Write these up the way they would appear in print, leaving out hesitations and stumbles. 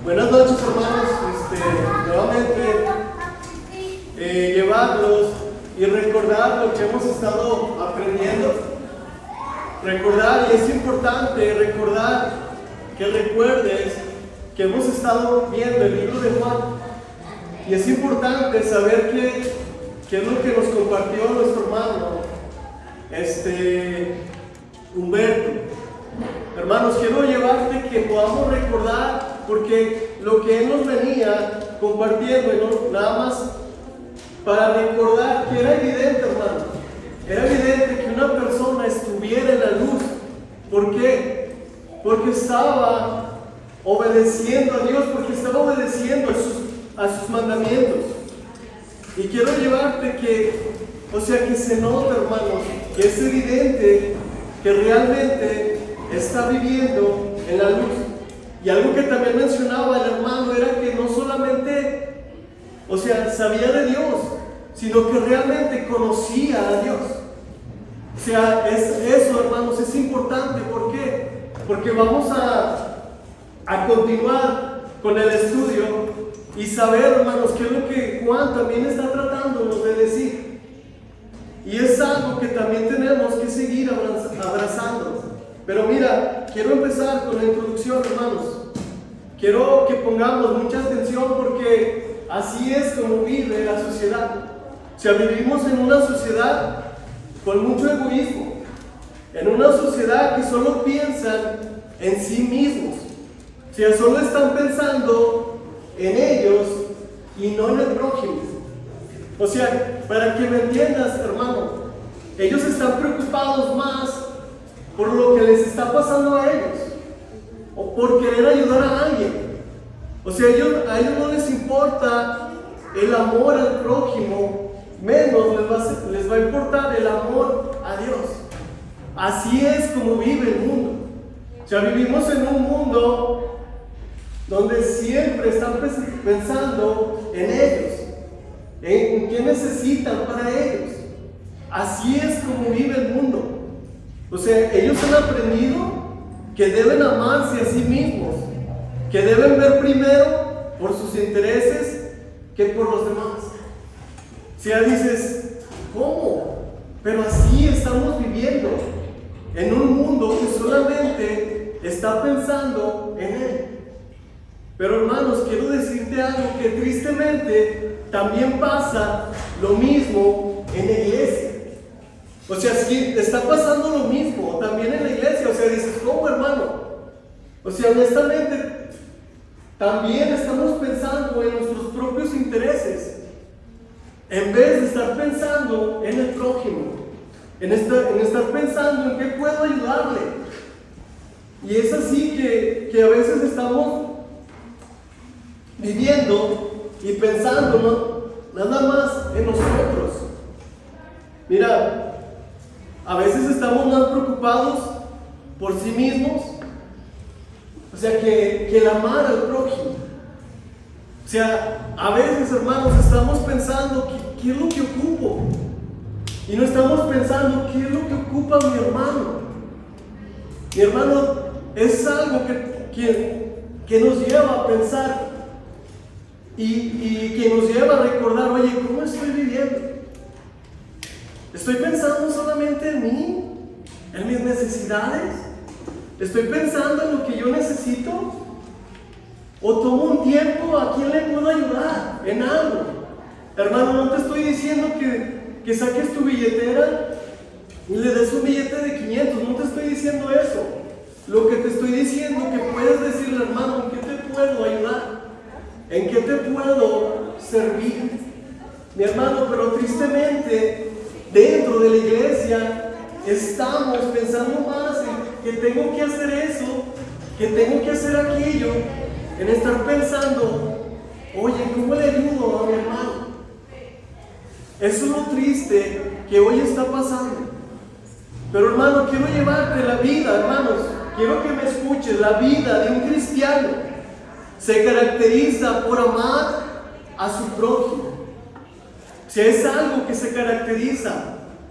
Buenas noches, hermanos. Nuevamente llevarlos y recordar lo que hemos estado aprendiendo. Recordar, y es importante recordar que recuerdes que hemos estado viendo el libro de Juan. Y es importante saber qué es lo que nos compartió nuestro hermano Humberto. Hermanos, quiero llevarte que podamos recordar, porque lo que él nos venía compartiendo, y no nada más para recordar que era evidente, hermano, era evidente que una persona estuviera en la luz. ¿Por qué? Porque estaba obedeciendo a Dios, porque estaba obedeciendo a sus mandamientos. Y quiero llevarte que se nota, hermanos, que es evidente que realmente está viviendo en la luz. Y algo que también mencionaba el hermano era que no solamente, sabía de Dios, sino que realmente conocía a Dios. Eso, hermanos, es importante. ¿Por qué? Porque vamos a continuar con el estudio y saber, hermanos, qué es lo que Juan también está tratándonos de decir. Y es algo que también tenemos que seguir abrazando. Pero mira, quiero empezar con la introducción, hermanos. Quiero que pongamos mucha atención, porque así es como vive la sociedad. Vivimos en una sociedad con mucho egoísmo, en una sociedad que solo piensan en sí mismos. Solo están pensando en ellos y no en el prójimo. Para que me entiendas, hermano, ellos están preocupados más por lo que les está pasando a ellos, o por querer ayudar a alguien. A ellos no les importa el amor al prójimo, menos les va a importar el amor a Dios. Así es como vive el mundo. Vivimos en un mundo donde siempre están pensando en ellos, en qué necesitan para ellos. Así es como vive el mundo. Ellos han aprendido que deben amarse a sí mismos, que deben ver primero por sus intereses que por los demás. Dices, ¿cómo? Pero así estamos viviendo en un mundo que solamente está pensando en él. Pero, hermanos, quiero decirte algo, que tristemente también pasa lo mismo en la iglesia. Sí, está pasando lo mismo también en la iglesia. Dices, ¿cómo, hermano? Honestamente, también estamos pensando en nuestros propios intereses, en vez de estar pensando en el prójimo, en estar pensando en qué puedo ayudarle. Y es así que a veces estamos viviendo y pensando nada más en nosotros. Mira, a veces estamos más preocupados por sí mismos, que el amar al prójimo. A veces, hermanos, estamos pensando ¿qué es lo que ocupo? Y no estamos pensando ¿qué es lo que ocupa mi hermano? Mi hermano, es algo que nos lleva a pensar y que nos lleva a recordar, oye, ¿cómo estoy viviendo? ¿Estoy pensando solamente en mí? ¿En mis necesidades? ¿Estoy pensando en lo que yo necesito? ¿O tomo un tiempo a quién le puedo ayudar en algo? Hermano, no te estoy diciendo que saques tu billetera y le des un billete de 500. No te estoy diciendo eso. Lo que te estoy diciendo es que puedes decirle, hermano, ¿en qué te puedo ayudar? ¿En qué te puedo servir? Mi hermano, pero tristemente, dentro de la iglesia estamos pensando más en que tengo que hacer eso, que tengo que hacer aquello, en estar pensando, oye, ¿cómo le ayudo a mi hermano? Eso es lo triste que hoy está pasando. Pero, hermano, quiero llevarte la vida, hermanos, quiero que me escuches. La vida de un cristiano se caracteriza por amar a su prójimo. Es algo que se caracteriza.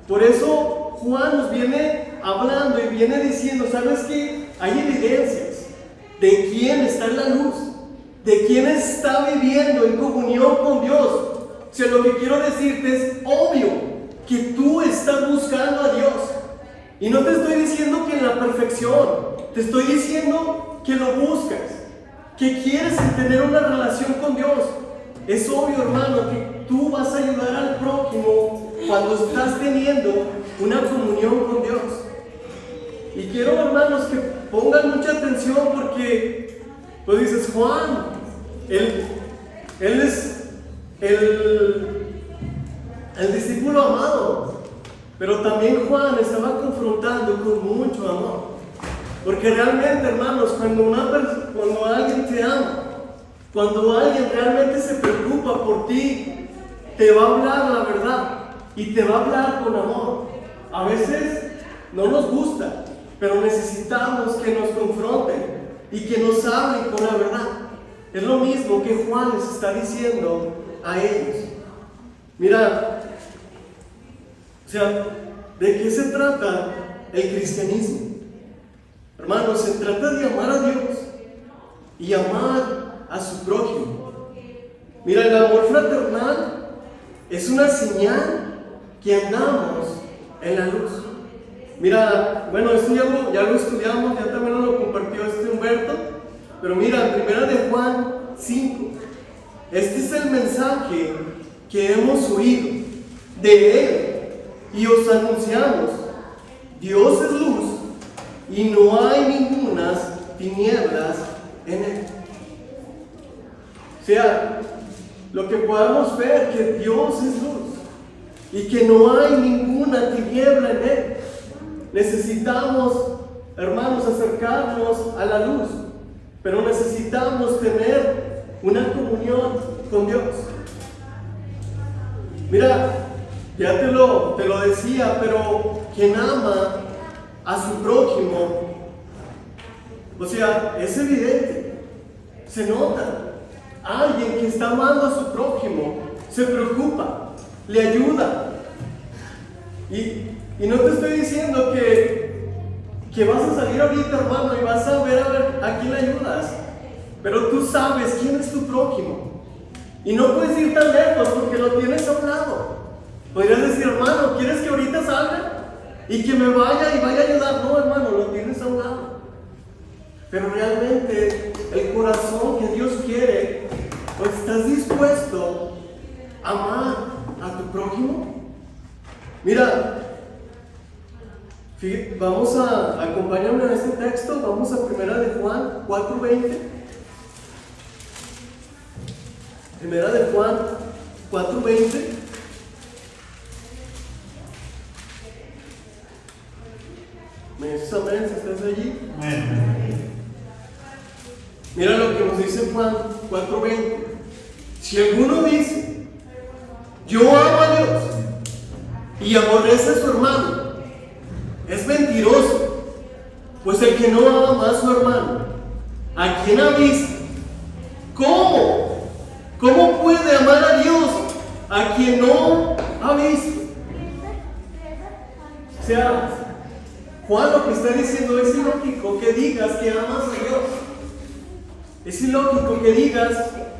Por eso Juan nos viene hablando y viene diciendo, ¿sabes qué? Hay evidencias de quién está en la luz, de quién está viviendo en comunión con Dios. O sea, lo que quiero decirte es obvio que tú estás buscando a Dios. Y no te estoy diciendo que en la perfección, te estoy diciendo que lo buscas, que quieres tener una relación con Dios. Es obvio, hermano, que tú vas a ayudar al prójimo cuando estás teniendo una comunión con Dios. Y quiero, hermanos, que pongan mucha atención porque, pues dices, Juan, él es el discípulo amado. Pero también Juan estaba confrontando con mucho amor. Porque realmente, hermanos, cuando alguien te ama, cuando alguien realmente se preocupa por ti, te va a hablar la verdad y te va a hablar con amor. A veces no nos gusta, pero necesitamos que nos confronten y que nos hablen con la verdad. Es lo mismo que Juan les está diciendo a ellos. Mira, o sea, ¿de qué se trata el cristianismo? Hermanos, se trata de amar a Dios y amar a su prójimo. Mira, el amor fraternal es una señal que andamos en la luz. Mira, bueno, esto ya lo estudiamos, ya también nos lo compartió Humberto, pero mira, 1 de Juan 5, este es el mensaje que hemos oído de Él y os anunciamos: Dios es luz y no hay ningunas tinieblas en Él. O sea, lo que podamos ver, que Dios es luz y que no hay ninguna tiniebla en Él. Necesitamos, hermanos, acercarnos a la luz, pero necesitamos tener una comunión con Dios. Mira, ya te lo decía, pero quien ama a su prójimo, o sea, es evidente, se nota. Alguien que está amando a su prójimo se preocupa, le ayuda. Y no te estoy diciendo que vas a salir ahorita, hermano, y vas a ver a quién le ayudas, pero tú sabes quién es tu prójimo. Y no puedes ir tan lejos porque lo tienes a un lado. Podrías decir, hermano, ¿quieres que ahorita salga y que me vaya y vaya a ayudar? No, hermano, lo tienes a un lado. Pero realmente el corazón que Dios quiere, pues estás dispuesto a amar a tu prójimo. Mira, vamos a acompañarme en este texto. Vamos a 1 de Juan 4:20. 1 de Juan 4:20. ¿Me dices amén si estás allí? Amén. Mira lo que nos dice Juan 4:20. Si alguno dice, yo amo a Dios, y aborrece a su hermano, es mentiroso. Pues el que no ama a su hermano, ¿a quien ha visto? ¿Cómo? ¿Cómo puede amar a Dios a quien no ha visto? O sea, Juan lo que está diciendo es ilógico que digas que amas a Dios. Es ilógico que digas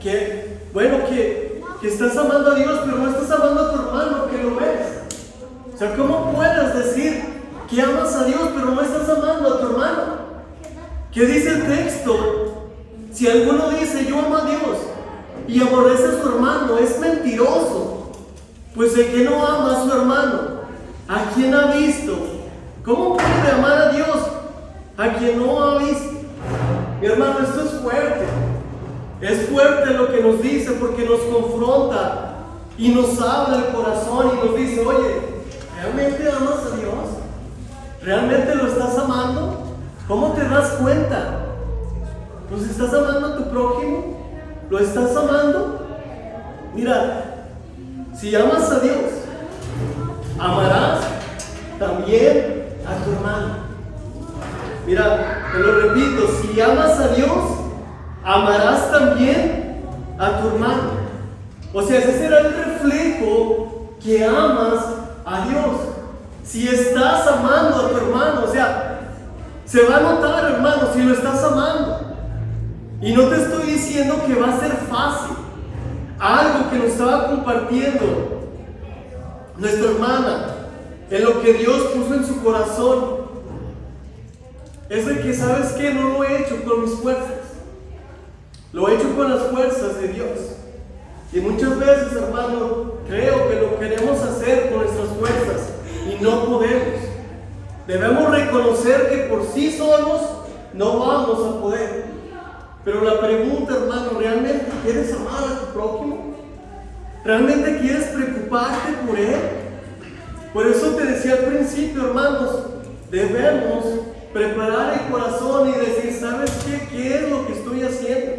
que, bueno, que estás amando a Dios, pero no estás amando a tu hermano, que lo ves. O sea, ¿cómo puedes decir que amas a Dios, pero no estás amando a tu hermano? ¿Qué dice el texto? Si alguno dice, yo amo a Dios, y aborrece a su hermano, es mentiroso. Pues el que no ama a su hermano, ¿a quien ha visto? ¿Cómo puede amar a Dios a quien no ha visto? Mi hermano, esto es fuerte. Es fuerte lo que nos dice, porque nos confronta y nos habla el corazón y nos dice, oye, ¿realmente amas a Dios? ¿Realmente lo estás amando? ¿Cómo te das cuenta? ¿Pues estás amando a tu prójimo? ¿Lo estás amando? Mira, si amas a Dios, amarás también a tu hermano. Mira, te lo repito, si amas a Dios, amarás también a tu hermano. O sea, ese será el reflejo que amas a Dios. Si estás amando a tu hermano, o sea, se va a notar, hermano, si lo estás amando. Y no te estoy diciendo que va a ser fácil. Algo que nos estaba compartiendo nuestra hermana, en lo que Dios puso en su corazón, es de que, ¿sabes qué? No lo he hecho con mis fuerzas, lo he hecho con las fuerzas de Dios. Y muchas veces, hermano, creo que lo queremos hacer con nuestras fuerzas y no podemos. Debemos reconocer que por sí solos no vamos a poder. Pero la pregunta, hermano, ¿realmente quieres amar a tu prójimo? ¿Realmente quieres preocuparte por él? Por eso te decía al principio, hermanos, debemos preparar el corazón y decir, ¿sabes qué? ¿Qué es lo que estoy haciendo?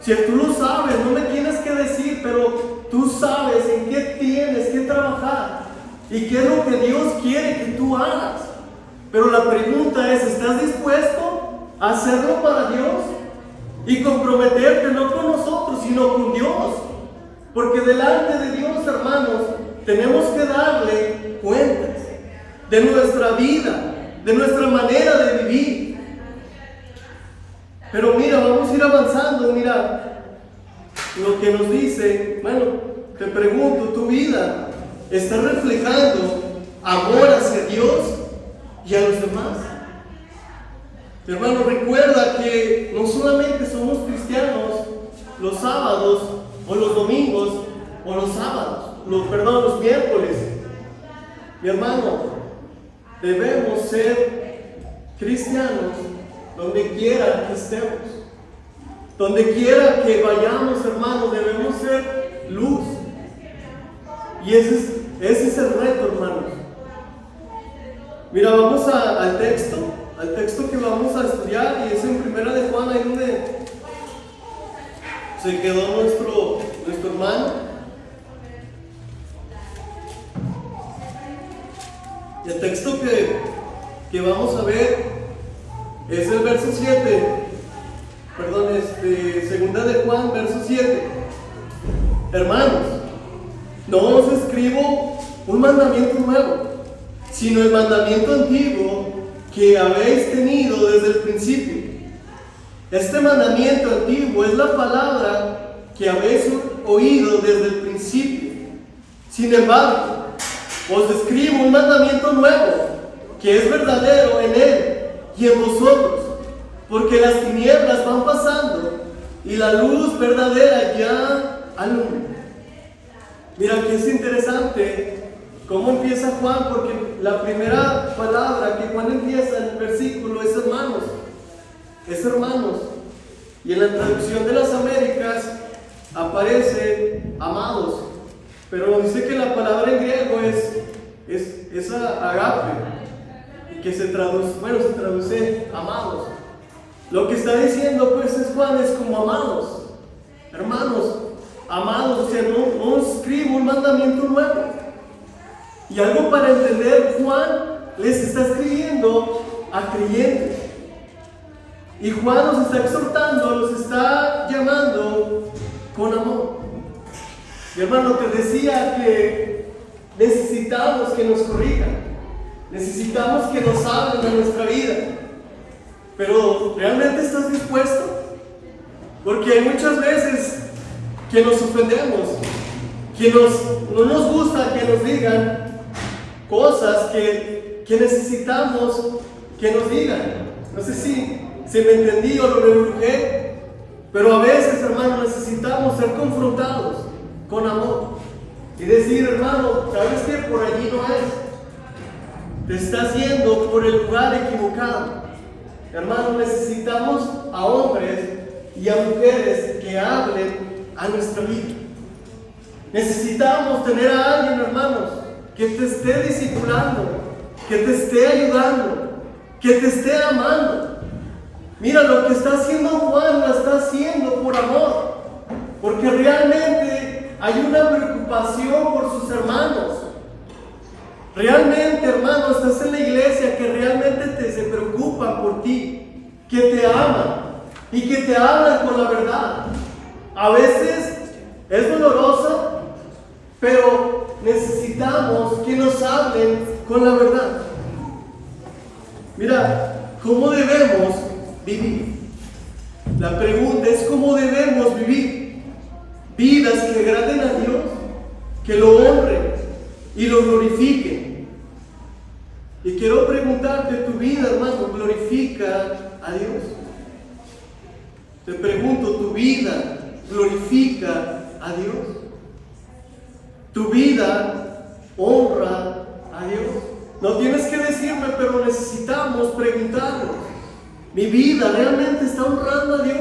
Si tú lo sabes, no me tienes que decir, pero tú sabes en qué tienes que trabajar y qué es lo que Dios quiere que tú hagas. Pero la pregunta es, ¿estás dispuesto a hacerlo para Dios? Y comprometerte no con nosotros, sino con Dios. Porque delante de Dios, hermanos, tenemos que darle cuentas de nuestra vida, de nuestra manera de vivir. Pero mira, vamos a ir avanzando. Mira lo que nos dice. Bueno, te pregunto, ¿tu vida está reflejando amor hacia Dios y a los demás? Hermano, recuerda que no solamente somos cristianos los sábados o los domingos o los los miércoles. Mi hermano, debemos ser cristianos donde quiera que estemos. Donde quiera que vayamos, hermano, debemos ser luz. Y ese es el reto, hermanos. Mira, vamos al texto que vamos a estudiar, y es en 1 de Juan, ahí donde se quedó nuestro hermano. Y el texto que vamos a ver es el verso 7, segunda de Juan, verso 7. Hermanos, no os escribo un mandamiento nuevo, sino el mandamiento antiguo que habéis tenido desde el principio. Este mandamiento antiguo es la palabra que habéis oído desde el principio. Sin embargo, os escribo un mandamiento nuevo, que es verdadero en él y en vosotros, porque las tinieblas van pasando y la luz verdadera ya alumbra. Mira que es interesante cómo empieza Juan, porque la primera palabra que Juan empieza en el versículo es hermanos. Es hermanos. Y en la traducción de las Américas aparece amados. Pero dice que la palabra en griego es agape, y que se traduce amados. Lo que está diciendo pues es Juan, es como amados, hermanos, amados. O sea, no escribo un mandamiento nuevo. Y algo para entender, Juan les está escribiendo a creyentes. Y Juan los está exhortando, los está llamando con amor. Mi hermano, te decía que necesitamos que nos corrijan, necesitamos que nos hablen de nuestra vida. Pero ¿realmente estás dispuesto? Porque hay muchas veces que nos ofendemos, que no nos gusta que nos digan cosas que necesitamos que nos digan. No sé si me entendí o lo rebujé, pero a veces, hermano, necesitamos ser confrontados con amor y decir, hermano, ¿sabes qué? Por allí no es. Te estás yendo por el lugar equivocado. Hermano, necesitamos a hombres y a mujeres que hablen a nuestra vida. Necesitamos tener a alguien, hermanos, que te esté discipulando, que te esté ayudando, que te esté amando. Mira, lo que está haciendo Juan lo está haciendo por amor, porque realmente hay una preocupación por sus hermanos. Realmente, hermano, estás en la iglesia que realmente se preocupan por ti, que te aman y que te hablan con la verdad. A veces es doloroso, pero necesitamos que nos hablen con la verdad. Mira, ¿cómo debemos vivir? La pregunta es cómo debemos vivir vidas que agraden a Dios, que lo honren y lo glorifiquen. Y quiero preguntarte, ¿tu vida, hermano, glorifica a Dios? Te pregunto, ¿tu vida glorifica a Dios? ¿Tu vida honra a Dios? No tienes que decirme, pero necesitamos preguntarnos, ¿mi vida realmente está honrando a Dios?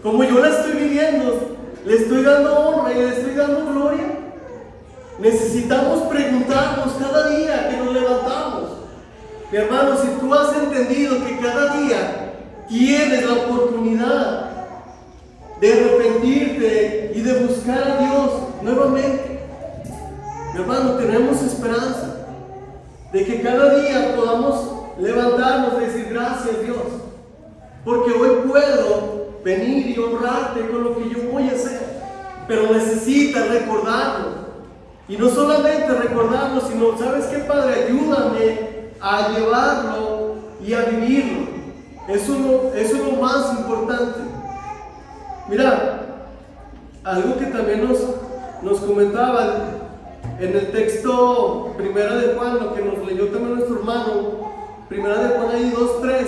Como yo la estoy viviendo, ¿le estoy dando honra y le estoy dando gloria? Necesitamos preguntarnos cada día que nos levantamos. Mi hermano, si tú has entendido que cada día tienes la oportunidad de arrepentirte y de buscar a Dios nuevamente, mi hermano, tenemos esperanza de que cada día podamos levantarnos y decir gracias, Dios, porque hoy puedo venir y honrarte con lo que yo voy a hacer. Pero necesitas recordarlo, y no solamente recordarlo, sino, ¿sabes qué, Padre? Ayúdame a llevarlo y a vivirlo. Eso es lo más importante. Mira, algo que también nos comentaban en el texto Primera de Juan, lo que nos leyó también nuestro hermano, Primera de Juan ahí 2:3,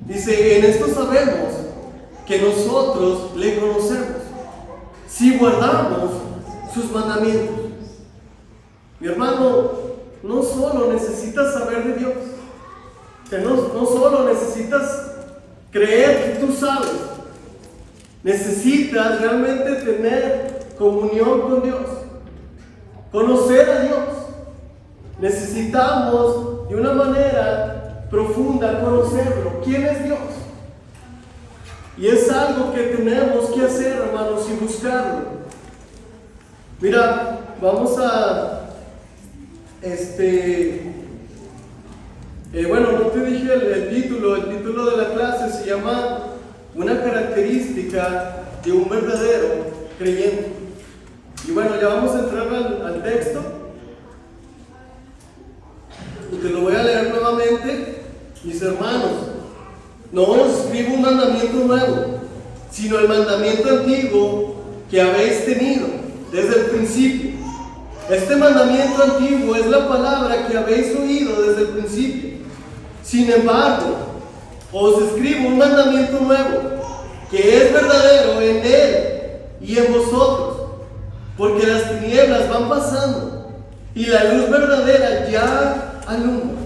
dice: en esto sabemos que nosotros le conocemos, si guardamos sus mandamientos. Mi hermano, no solo necesitas saber de Dios, que no solo necesitas creer que tú sabes, necesitas realmente tener comunión con Dios, conocer a Dios. Necesitamos de una manera profunda conocerlo. ¿Quién es Dios? Y es algo que tenemos que hacer, hermanos, y buscarlo. Mira, vamos a bueno, no te dije el título de la clase se llama Una característica de un verdadero creyente. Y bueno, ya vamos a entrar al texto, y te lo voy a leer nuevamente. Mis hermanos, no os escribo un mandamiento nuevo, sino el mandamiento antiguo que habéis tenido desde el principio. Este mandamiento antiguo es la palabra que habéis oído desde el principio. Sin embargo, os escribo un mandamiento nuevo, que es verdadero en él y en vosotros, porque las tinieblas van pasando y la luz verdadera ya alumbra.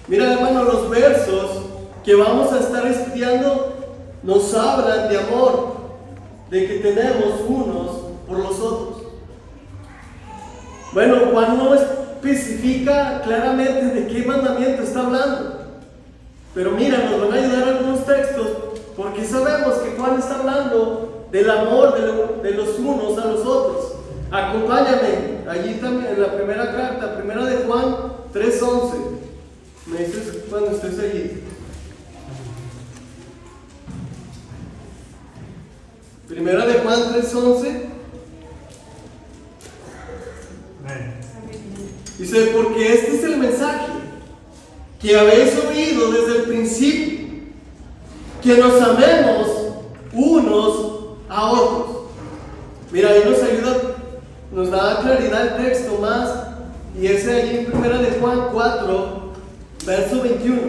Mira, hermano, los versos que vamos a estar estudiando nos hablan de amor, de que tenemos unos por los otros. Bueno, Juan no especifica claramente de qué mandamiento está hablando, pero mira, nos van a ayudar algunos textos, porque sabemos que Juan está hablando del amor de los unos a los otros. Acompáñame allí también en la primera carta, Primera de Juan 3:11. Me dices cuando estés allí. Primera de Juan 3:11. Dice: porque este es el mensaje que habéis oído desde el principio, que nos amemos unos a otros. Mira, ahí nos ayuda, nos da claridad el texto más, y ese allí en Primera de Juan 4, verso 21.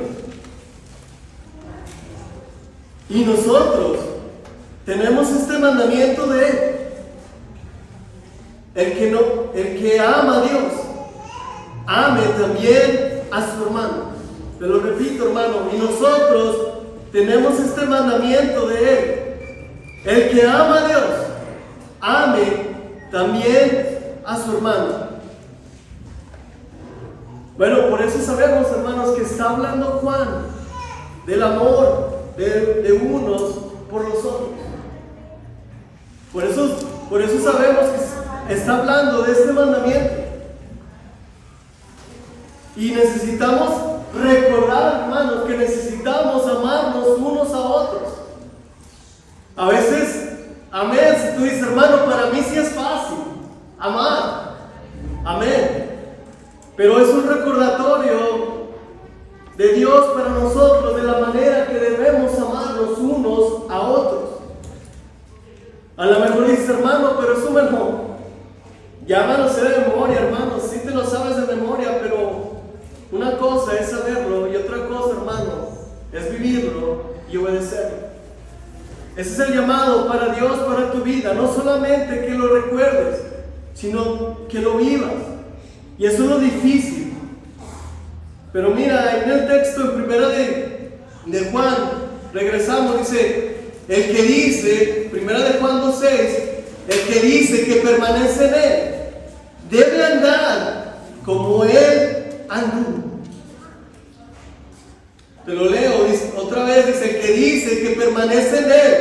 Y nosotros tenemos este mandamiento de él: el que ama a Dios, ame también a su hermano. Te lo repito, hermano, y nosotros tenemos este mandamiento de él: el que ama a Dios, ame también a su hermano. Bueno, por eso sabemos, hermanos, que está hablando Juan del amor de unos por los otros. Por eso sabemos que está hablando de este mandamiento. Y necesitamos recordar, hermanos, que necesitamos amarnos unos a otros. A veces, amén, si tú dices: hermano, para mí sí es fácil amar, amén, pero es un recordatorio de Dios Dios para nosotros, de la manera que debemos amarnos unos a otros. A lo mejor dices, hermano, pero eso ya me lo sé de memoria, hermano, sí te lo sabes de memoria, pero una cosa es saberlo y otra cosa, hermano, es vivirlo y obedecerlo. Ese es el llamado para Dios, para tu vida, no solamente que lo recuerdes, sino que lo vivas. Y eso es lo difícil. Pero mira, en el texto en primera de Juan, regresamos, dice, el que dice, primera de Juan 2:6, el que dice que permanece en él, debe andar como él anduvo. Te lo leo, dice, otra vez dice, el que dice que permanece en él,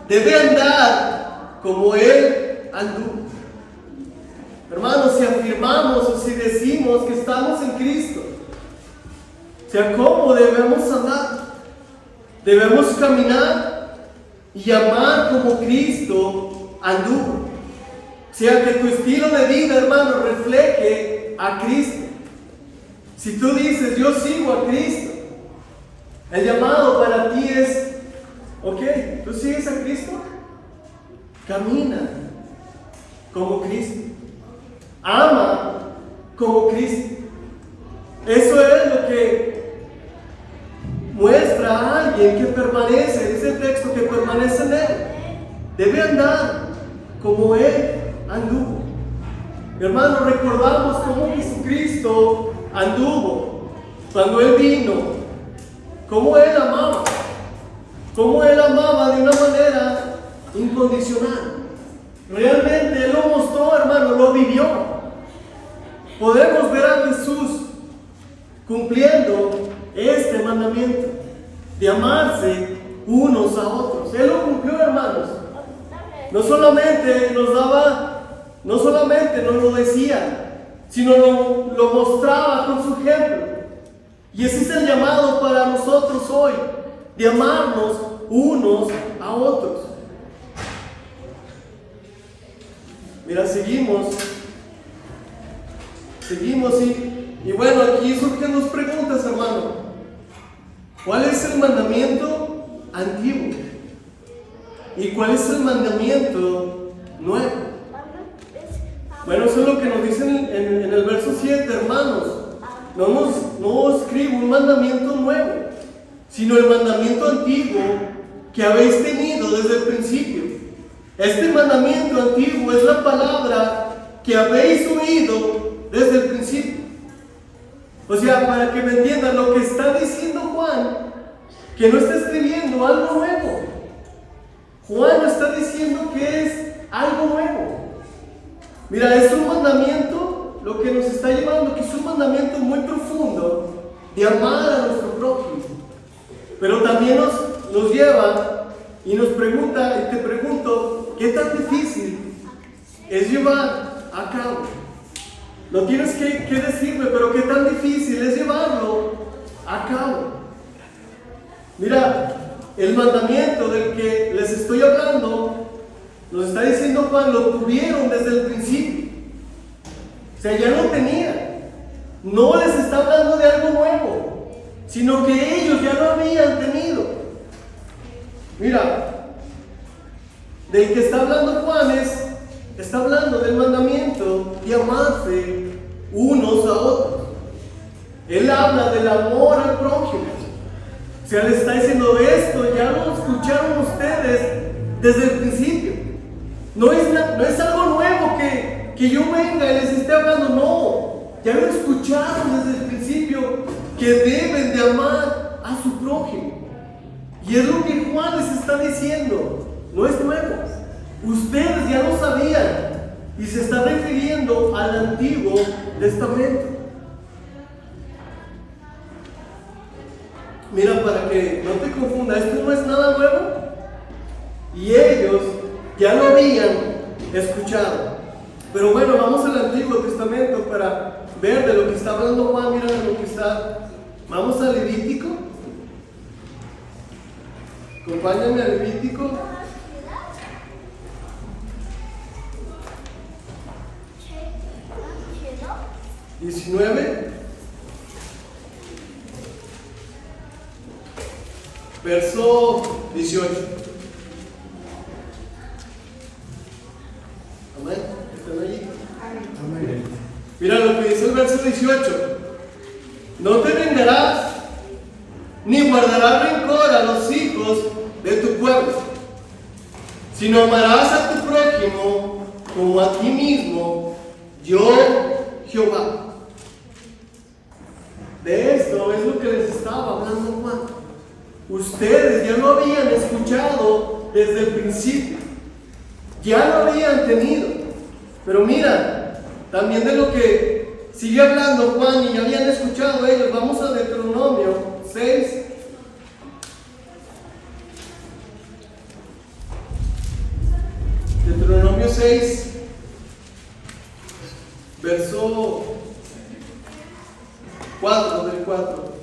debe andar como él anduvo. Hermanos, si afirmamos o si decimos que estamos en Cristo, o sea, ¿cómo debemos andar? Debemos caminar y amar como Cristo anduvo. O sea, que tu estilo de vida, hermano, refleje a Cristo. Si tú dices, yo sigo a Cristo, el llamado para ti es, ok, ¿tú sigues a Cristo? Camina como Cristo. Ama como Cristo. Eso es lo que muestra a alguien que permanece, dice el texto, que permanece en él. Debe andar como él anduvo. Hermano, recordamos cómo Jesucristo anduvo cuando él vino, cómo él amaba de una manera incondicional. Realmente él lo mostró, hermano, lo vivió. Podemos ver a Jesús cumpliendo este mandamiento de amarse unos a otros. Él lo cumplió, hermanos. No solamente nos lo decía, sino lo mostraba con su ejemplo. Y ese es el llamado para nosotros hoy, de amarnos unos a otros. Mira, seguimos y bueno, aquí surgen dos preguntas, hermano. ¿Cuál es el mandamiento antiguo? ¿Y cuál es el mandamiento nuevo? Bueno, eso es lo que nos dicen en el verso 7, hermanos. No escribo un mandamiento nuevo, sino el mandamiento antiguo que habéis tenido desde el principio. Este mandamiento antiguo es la palabra que habéis oído desde el principio. O sea, para que me entiendan lo que está diciendo Juan, que no está escribiendo algo nuevo. Juan no está diciendo que es algo nuevo. Mira, es un mandamiento, lo que nos está llevando, que es un mandamiento muy profundo de amar a nuestro prójimo. Pero también nos lleva y nos pregunta, y te pregunto, ¿qué tan difícil es llevar a cabo? No tienes que decirme, pero ¿qué tan difícil es llevarlo a cabo? Mira, el mandamiento del que les estoy hablando, nos está diciendo Juan, lo tuvieron desde el principio. O sea, ya lo tenían. No les está hablando de algo nuevo, sino que ellos ya lo habían tenido. Mira, del que está hablando Juan está hablando del mandamiento de amarse unos a otros. Él habla del amor al prójimo. O sea, le está diciendo esto, ya lo escucharon ustedes desde el principio. No es algo nuevo que yo venga y les esté hablando, no. Ya lo escucharon desde el principio, que deben de amar a su prójimo. Y es lo que Juan les está diciendo, no es nuevo. Ustedes ya lo sabían y se está refiriendo al Antiguo Testamento. Mira, para que no te confunda, esto no es nada nuevo y ellos ya lo habían escuchado. Pero bueno, vamos al Antiguo Testamento para ver de lo que está hablando Juan. Mira de lo que está. Vamos a Levítico. Acompáñame a Levítico. ...19... verso 18. Amén. ¿Están allí? Amén. Mira lo que dice el verso 18. No te vengarás, ni guardarás rencor a los hijos de tu pueblo, sino amarás a tu prójimo como a ti mismo, yo Jehová. De esto es lo que les estaba hablando Juan. Ustedes ya lo habían escuchado desde el principio, ya lo habían tenido, pero mira, también de lo que sigue hablando Juan y ya habían escuchado ellos. Vamos a Deuteronomio 6. Deuteronomio 6, verso 4, del 4.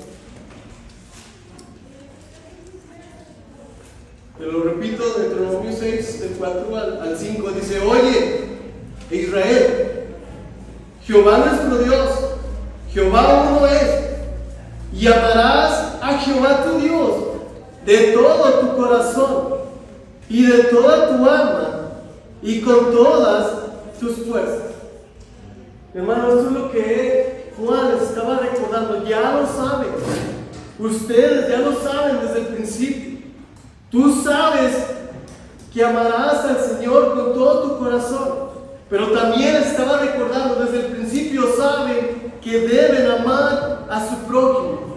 Te lo repito, Deuteronomio 6, del 4 al 5, dice: Oye, Israel, Jehová nuestro Dios, Jehová uno es, y amarás a Jehová tu Dios de todo tu corazón y de toda tu alma y con todas tus fuerzas. Hermano, esto es lo que Juan les estaba recordando. Ya lo saben, ustedes ya lo saben desde el principio. Tú sabes que amarás al Señor con todo tu corazón, pero también estaba recordando desde el principio, saben que deben amar a su prójimo.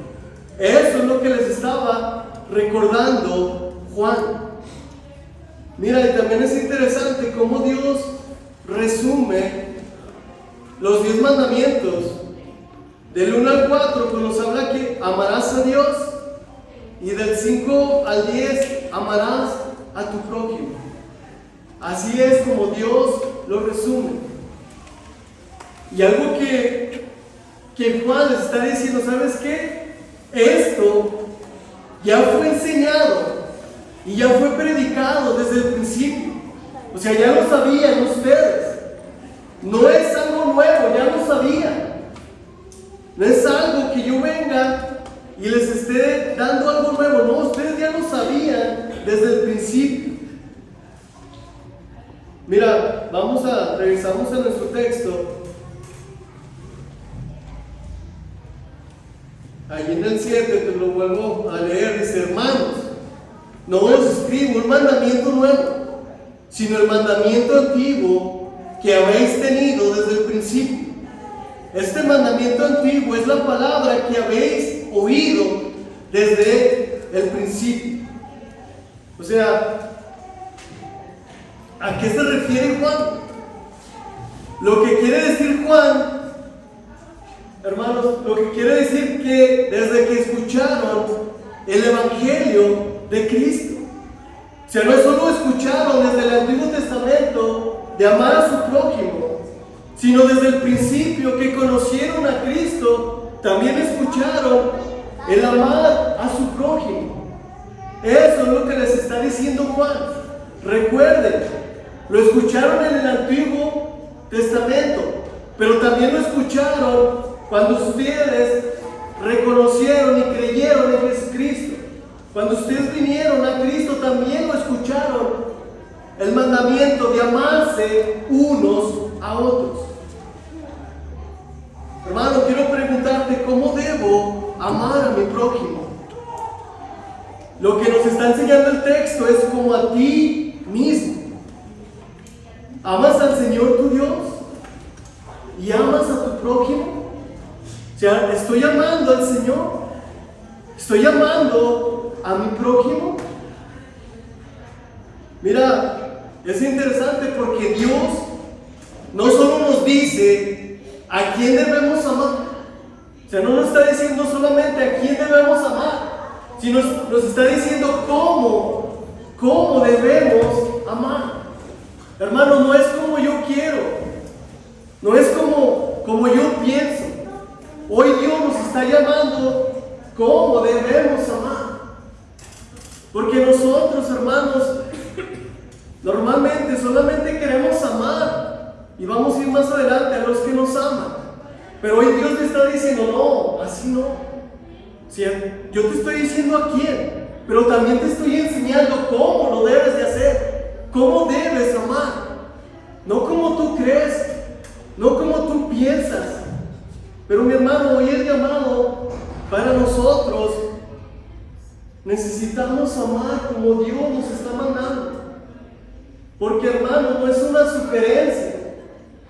Eso es lo que les estaba recordando Juan. Mira, y también es interesante cómo Dios resume los 10 mandamientos. Del 1 al 4 pues nos habla que amarás a Dios, y del 5 al 10 amarás a tu prójimo. Así es como Dios lo resume. Y algo que Juan les está diciendo, ¿sabes qué? Esto ya fue enseñado y ya fue predicado desde el principio. O sea, ya lo sabían ustedes. No es algo nuevo, ya lo sabían. No es algo que yo venga y les esté dando algo nuevo. No, ustedes ya lo sabían desde el principio. Mira, regresamos a nuestro texto. Allí en el 7 te lo vuelvo a leer. Dice: hermanos, no os escribo un mandamiento nuevo, sino el mandamiento antiguo que habéis tenido desde el principio. Este mandamiento antiguo es la palabra que habéis oído desde el principio. O sea, ¿a qué se refiere Juan? Lo que quiere decir Juan, hermanos, lo que quiere decir que desde que escucharon el Evangelio de Cristo, o sea, no solo escucharon desde el Antiguo Testamento de amar a su prójimo, sino desde el principio que conocieron a Cristo, también escucharon el amar a su prójimo. Eso es lo que les está diciendo Juan. Recuerden, lo escucharon en el Antiguo Testamento, pero también lo escucharon cuando ustedes reconocieron y creyeron en Jesucristo. Cuando ustedes vinieron a Cristo, también lo escucharon. El mandamiento de amarse unos a otros. Hermano, quiero preguntarte, ¿cómo debo amar a mi prójimo? Lo que nos está enseñando el texto es como a ti mismo. ¿Amas al Señor tu Dios? ¿Y amas a tu prójimo? O sea, ¿estoy amando al Señor? ¿Estoy amando a mi prójimo? Mira, es interesante porque Dios no solo nos dice a quién debemos amar. O sea, no nos está diciendo solamente a quién debemos amar, sino nos está diciendo cómo debemos amar. Hermano, no es como yo quiero, no es como yo pienso. Hoy Dios nos está llamando cómo debemos amar. Porque nosotros, hermanos, normalmente solamente queremos amar, y vamos a ir más adelante a los que nos aman. Pero hoy Dios te está diciendo, no, así no. O sea, yo te estoy diciendo a quién. pero también te estoy enseñando cómo lo debes de hacer, cómo debes amar. No como tú crees, no como tú piensas. Pero mi hermano, hoy el llamado para nosotros, necesitamos amar como Dios nos está mandando. Porque hermano, no es una sugerencia.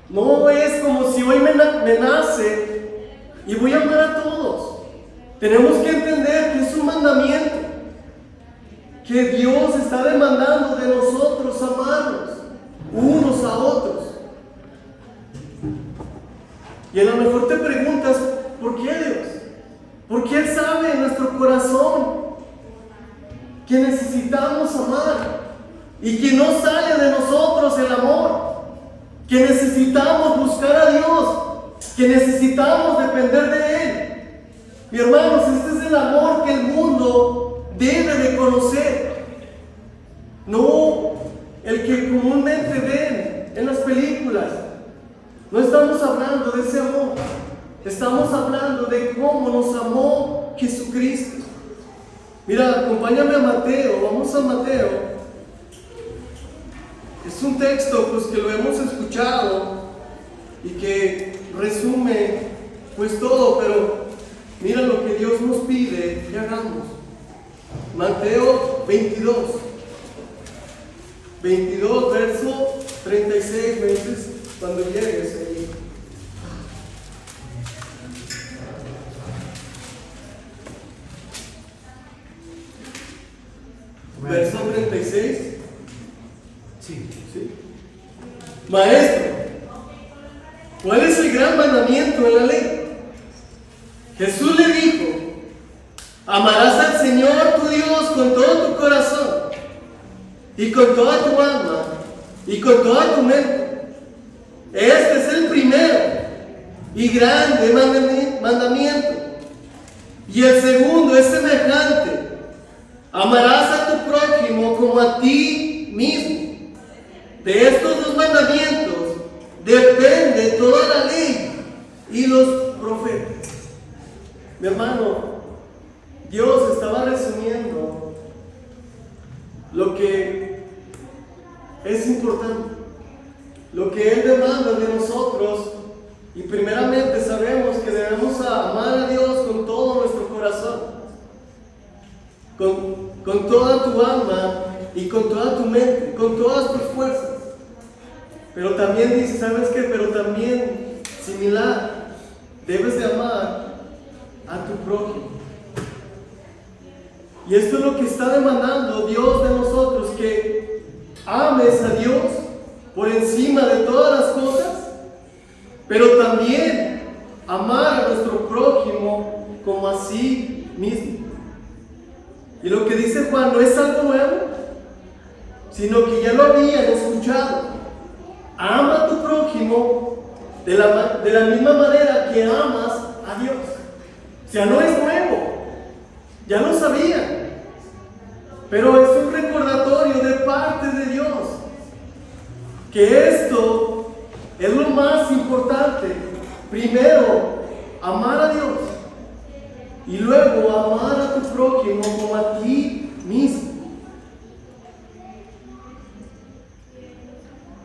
No es como si hoy me nace y voy a amar a todos. Tenemos que entender que es un mandamiento, que Dios está demandando de nosotros amarnos unos a otros. Y a lo mejor te preguntas, ¿por qué Dios? Porque Él sabe en nuestro corazón que necesitamos amar y que no sale de nosotros el amor, que necesitamos buscar a Dios, que necesitamos depender de Él. Mi hermanos, este es el amor que el mundo debe de conocer, no el que comúnmente ven en las películas. No estamos hablando de ese amor, estamos hablando de cómo nos amó Jesucristo. Mira, acompáñame a Mateo, vamos a Mateo. Es un texto pues que lo hemos escuchado y que resume pues todo, pero mira lo que Dios nos pide que hagamos. Mateo 22, verso 36, me dices cuando llegues ahí. Verso 36. Sí. Maestro, ¿cuál es el gran mandamiento en la ley? Jesús le dijo: amarás al Señor tu Dios con todo tu corazón, y con toda tu alma, y con toda tu mente. Este es el primero y grande mandamiento. Y el segundo es semejante: amarás a tu prójimo como a ti mismo. De estos dos mandamientos depende toda la ley y los profetas. Mi hermano, Dios estaba resumiendo lo que es importante, lo que Él demanda de nosotros. Y primeramente sabemos que debemos amar a Dios con todo nuestro corazón, con toda tu alma y con toda tu mente, con todas tus fuerzas. Pero también dice, ¿sabes qué? Pero también, similar, debes de amar a tu prójimo. Y esto es lo que está demandando Dios de nosotros, que ames a Dios por encima de todas las cosas, pero también amar a nuestro prójimo como a sí mismo. Y lo que dice Juan no es algo nuevo, sino que ya lo habían escuchado. Ama a tu prójimo de la misma manera que amas a Dios. O sea, no es nuevo, ya lo sabían, pero es un recordatorio de parte de Dios, que esto es lo más importante. Primero, amar a Dios, y luego amar a tu prójimo como a ti mismo.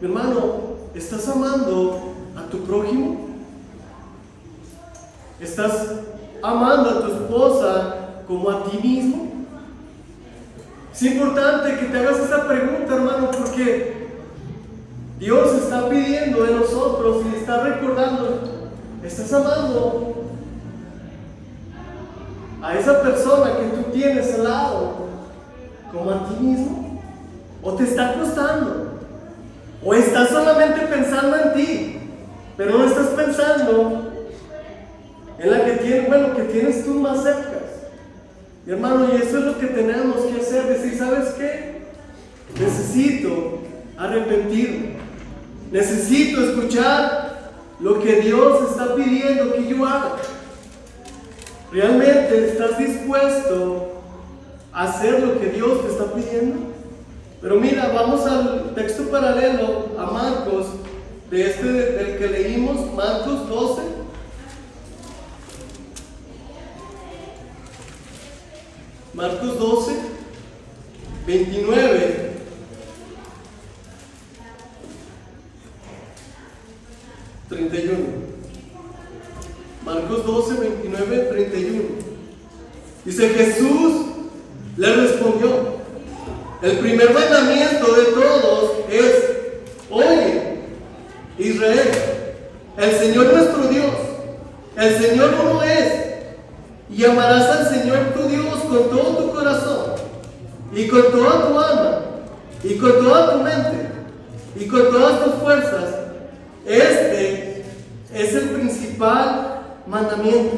Mi hermano, ¿estás amando a tu prójimo? ¿Estás amando a tu esposa como a ti mismo? Es importante que te hagas esta pregunta, hermano, porque Dios está pidiendo de nosotros y está recordando: ¿estás amando a esa persona que tú tienes al lado como a ti mismo? ¿O te está costando? ¿O estás solamente pensando en ti, pero no estás pensando en la que tienes tú más cerca? Mi hermano, y eso es lo que tenemos que hacer: decir, ¿sabes qué? Necesito arrepentirme, necesito escuchar lo que Dios está pidiendo que yo haga. ¿Realmente estás dispuesto a hacer lo que Dios te está pidiendo? Pero mira, vamos al texto paralelo a Marcos, del que leímos, Marcos 12. Marcos 12. 29, Marcos 12, 29, 31. Dice: Jesús le respondió: el primer mandamiento de todos es: oye, Israel, el Señor nuestro Dios, el Señor uno es, y amarás al Señor tu Dios con todo tu corazón, y con toda tu alma, y con toda tu mente, y con todas tus fuerzas. Este es el principal mandamiento.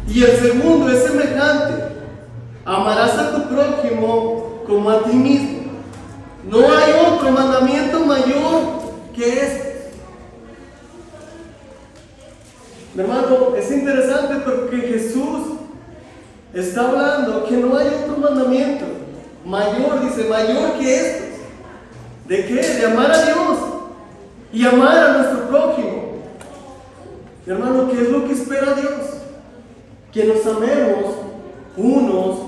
Y el segundo es semejante: amarás a tu prójimo como a ti mismo. No hay otro mandamiento mayor que este. Mi hermano, es interesante porque Jesús está hablando que no hay otro mandamiento mayor, dice, mayor que estos. ¿De qué? De amar a Dios y amar a nuestro prójimo. Mi hermano, ¿qué es lo que espera Dios? Que nos amemos unos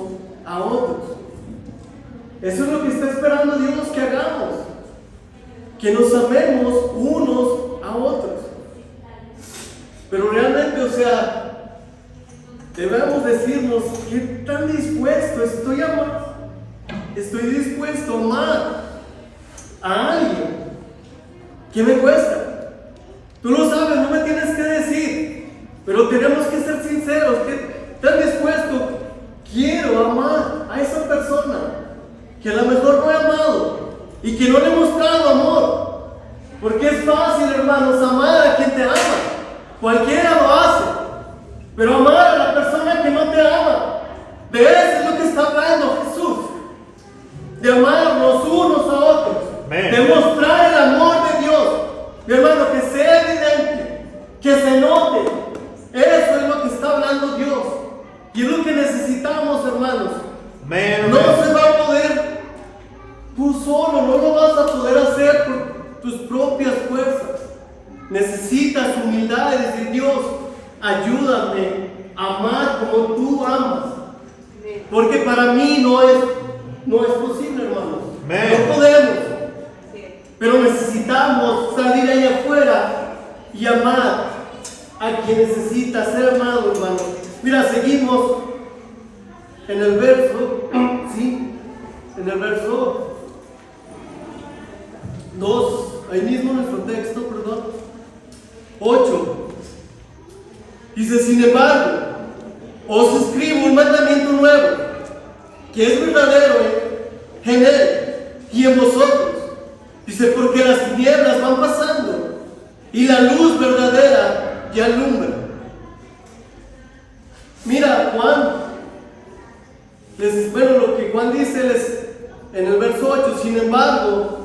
a otros. Eso es lo que está esperando Dios que hagamos. Que nos amemos unos a otros. Pero realmente, o sea, debemos decirnos: ¿qué tan dispuesto estoy a amar? Estoy dispuesto a amar a alguien. ¿Qué me cuesta? Tú lo sabes, no me tienes que decir, pero tenemos que ser sinceros. ¿Qué tan dispuesto quiero amar a esa persona que a lo mejor no he amado y que no le he mostrado amor? Porque es fácil, hermanos, amar a quien te ama. Cualquiera lo hace, pero amar a la persona que no te ama, de eso es lo que está hablando Jesús, de amarnos unos a otros, de mostrar el amor de Dios, mi hermano, que sea evidente, que se note. Eso es lo que está hablando Dios, y es lo que necesitamos, hermanos. No se va a poder tú solo, no lo vas a poder hacer por tus propias fuerzas. Necesitas humildad y decir: Dios, ayúdame a amar como tú amas. Porque para mí no es posible, hermanos. No podemos. Pero necesitamos salir allá afuera y amar a quien necesita ser amado, hermano. Mira, seguimos en el verso, ¿sí? En el verso 2, ahí mismo nuestro texto, perdón. 8. Dice: sin embargo, os escribo un mandamiento nuevo, que es verdadero en él y en vosotros. Dice: porque las tinieblas van pasando y la luz verdadera ya alumbra. Mira, lo que Juan dice en el verso 8: sin embargo,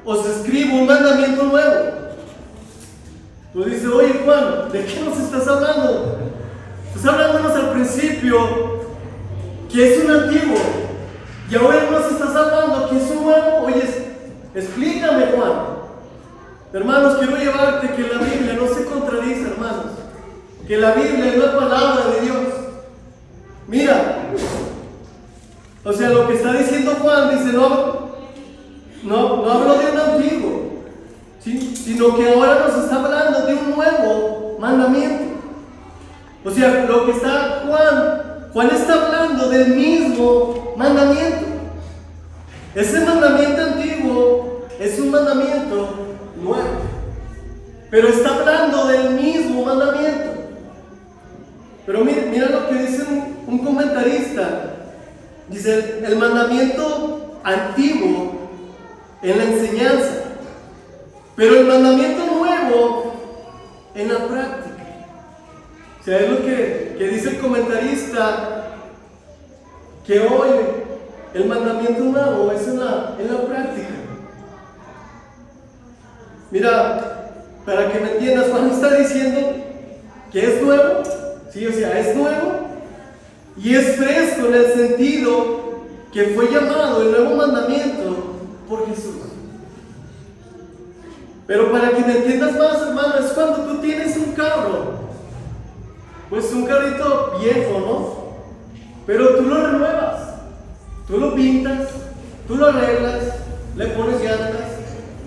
os escribo un mandamiento nuevo. Tú dices: oye, Juan, ¿de qué nos estás hablando? Estás hablándonos al principio que es un antiguo, y ahora nos estás hablando que es un nuevo. Oye, explícame, Juan. Hermanos, quiero llevarte que la Biblia no se contradice, hermanos, que la Biblia es la palabra de Dios. Mira, o sea, lo que está diciendo Juan, dice, no hablo de un antiguo, ¿sí? Sino que ahora nos está hablando de un nuevo mandamiento. O sea, lo que está Juan está hablando del mismo mandamiento. Ese mandamiento antiguo es un mandamiento nuevo, pero está hablando del mismo mandamiento. Pero mira lo que dice un comentarista. Dice: el mandamiento antiguo en la enseñanza, pero el mandamiento nuevo en la práctica. O sea, es lo que dice el comentarista, que hoy el mandamiento nuevo es en la práctica. Mira, para que me entiendas, Juan está diciendo que es nuevo, sí, o sea, es nuevo y es fresco en el sentido que fue llamado el nuevo mandamiento por Jesús. Pero para que me entiendas más, hermano, es cuando tú tienes un carro, pues un carrito viejo, ¿no? Pero tú lo renuevas. Tú lo pintas, tú lo arreglas, le pones llantas,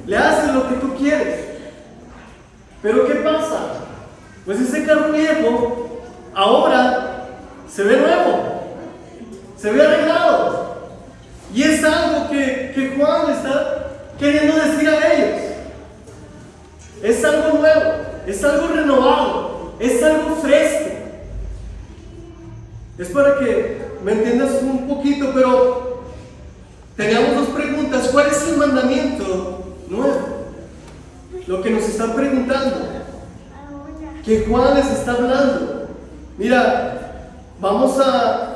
le haces lo que tú quieres. Pero ¿qué pasa? Pues ese carro viejo ahora se ve nuevo, se ve arreglado. Y es algo que Juan está queriendo decir a ellos. Es algo nuevo, es algo renovado, es algo fresco. Es para que me entiendas un poquito, pero tengamos dos preguntas. ¿Cuál es el mandamiento nuevo? Lo que nos está preguntando, que Juan les está hablando. Mira, vamos a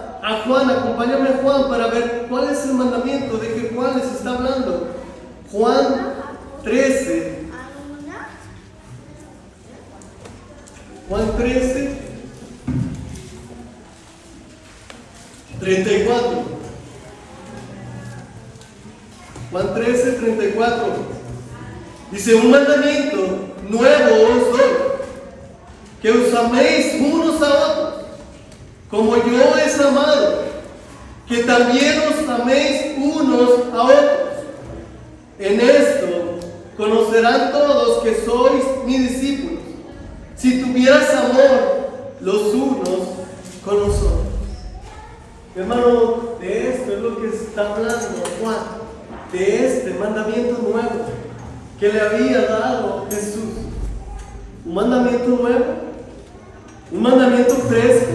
Juan, acompáñame a Juan para ver cuál es el mandamiento de que Juan les está hablando. Juan 13. Juan 13, 34. Juan 13, 34. Dice: un mandamiento nuevo os doy, que os améis unos a otros, como yo os he amado, que también os améis unos a otros. En esto conocerán todos que sois mis discípulos, si tuvieras amor los unos con los otros. Hermano, de esto es lo que está hablando Juan, de este mandamiento nuevo que le había dado Jesús. Un mandamiento nuevo, un mandamiento fresco.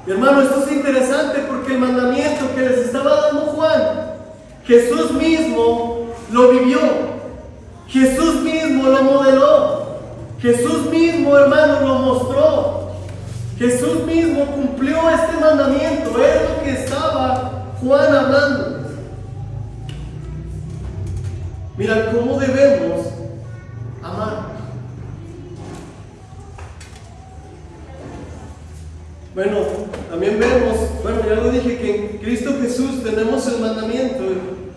Y hermano, esto es interesante porque el mandamiento que les estaba dando Juan, Jesús mismo lo vivió, Jesús mismo lo modeló, Jesús mismo, hermano, lo mostró. Jesús mismo cumplió este mandamiento. Es lo que estaba Juan hablando. Mira cómo debemos amar. Bueno, también vemos, ya lo dije, que en Cristo Jesús tenemos el mandamiento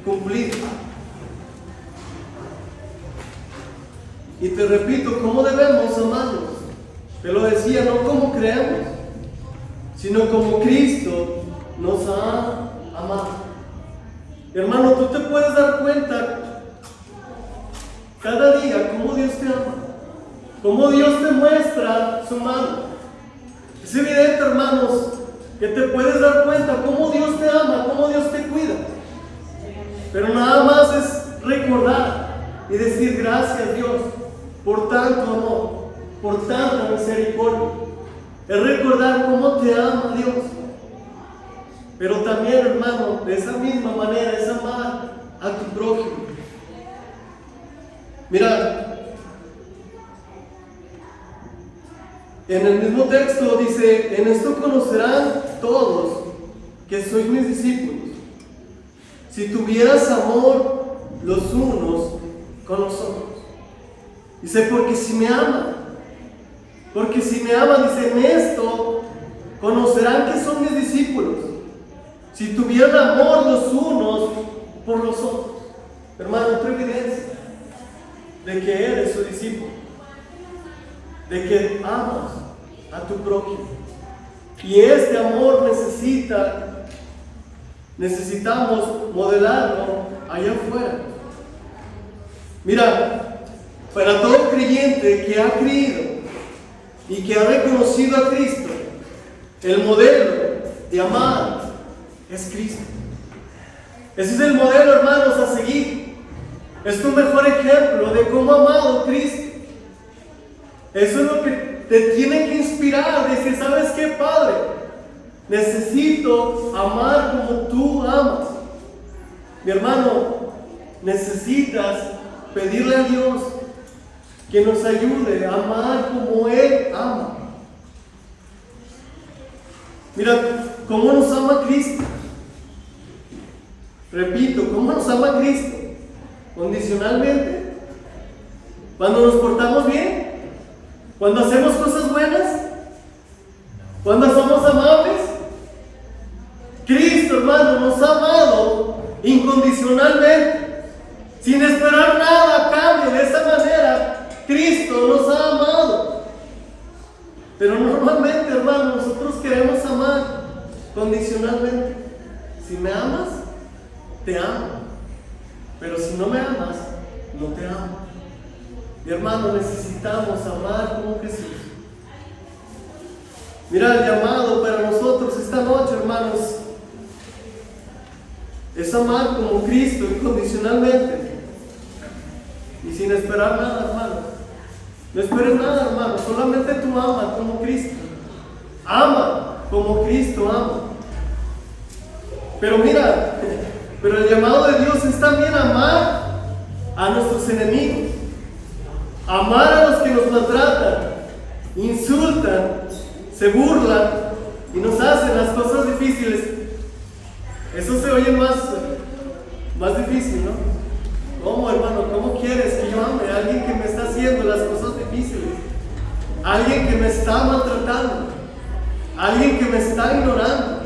cumplido. Y te repito, ¿cómo debemos amarnos? Te lo decía, no como creemos, sino como Cristo nos ha amado. Hermano, tú te puedes dar cuenta cada día cómo Dios te ama, cómo Dios te muestra su mano. Es evidente, hermanos, que te puedes dar cuenta cómo Dios te ama, cómo Dios te cuida. Pero nada más es recordar y decir: gracias, Dios, por tanto amor, por tanta misericordia. Es recordar cómo te ama Dios. Pero también, hermano, de esa misma manera es amar a tu prójimo. Mira, en el mismo texto dice: en esto conocerán todos que sois mis discípulos, si tuvieras amor los unos con los otros. Dice: porque si me aman, dice, en esto conocerán que son mis discípulos, si tuvieran amor los unos por los otros. Hermano, otra evidencia de que eres su discípulo, de que amas a tu prójimo. Y este amor necesitamos modelarlo allá afuera. Mira, para todo creyente que ha creído y que ha reconocido a Cristo, el modelo de amar es Cristo. Ese es el modelo, hermanos, a seguir. Es tu mejor ejemplo de cómo ha amado Cristo. Eso es lo que te tiene que inspirar. Decir: ¿sabes qué, Padre? Necesito amar como tú amas. Mi hermano, necesitas pedirle a Dios que nos ayude a amar como Él ama. Mira, ¿cómo nos ama Cristo? Repito, ¿cómo nos ama Cristo? Condicionalmente. Cuando nos portamos bien, cuando hacemos cosas buenas, cuando somos amables. Cristo, hermano, nos ha amado incondicionalmente, sin esperar nada a cambio. De esa manera, Cristo nos ha amado. Pero normalmente, hermano, nosotros queremos amar condicionalmente. Si me amas, te amo. Pero si no me amas, no te amo. Mi hermano, necesitamos amar como Jesús. Mira, el llamado para nosotros esta noche, hermanos, es amar como Cristo incondicionalmente y sin esperar nada, hermano. No esperes nada, hermano, solamente tú ama como Cristo. Ama como Cristo ama. Pero mira, pero el llamado de Dios es también amar a nuestros enemigos, amar a los que nos maltratan, insultan, se burlan y nos hacen las cosas difíciles. Eso se oye más difícil, ¿no? ¿Cómo, hermano? ¿Cómo quieres que yo ame a alguien que me está haciendo las cosas difíciles? Alguien que me está maltratando, alguien que me está ignorando.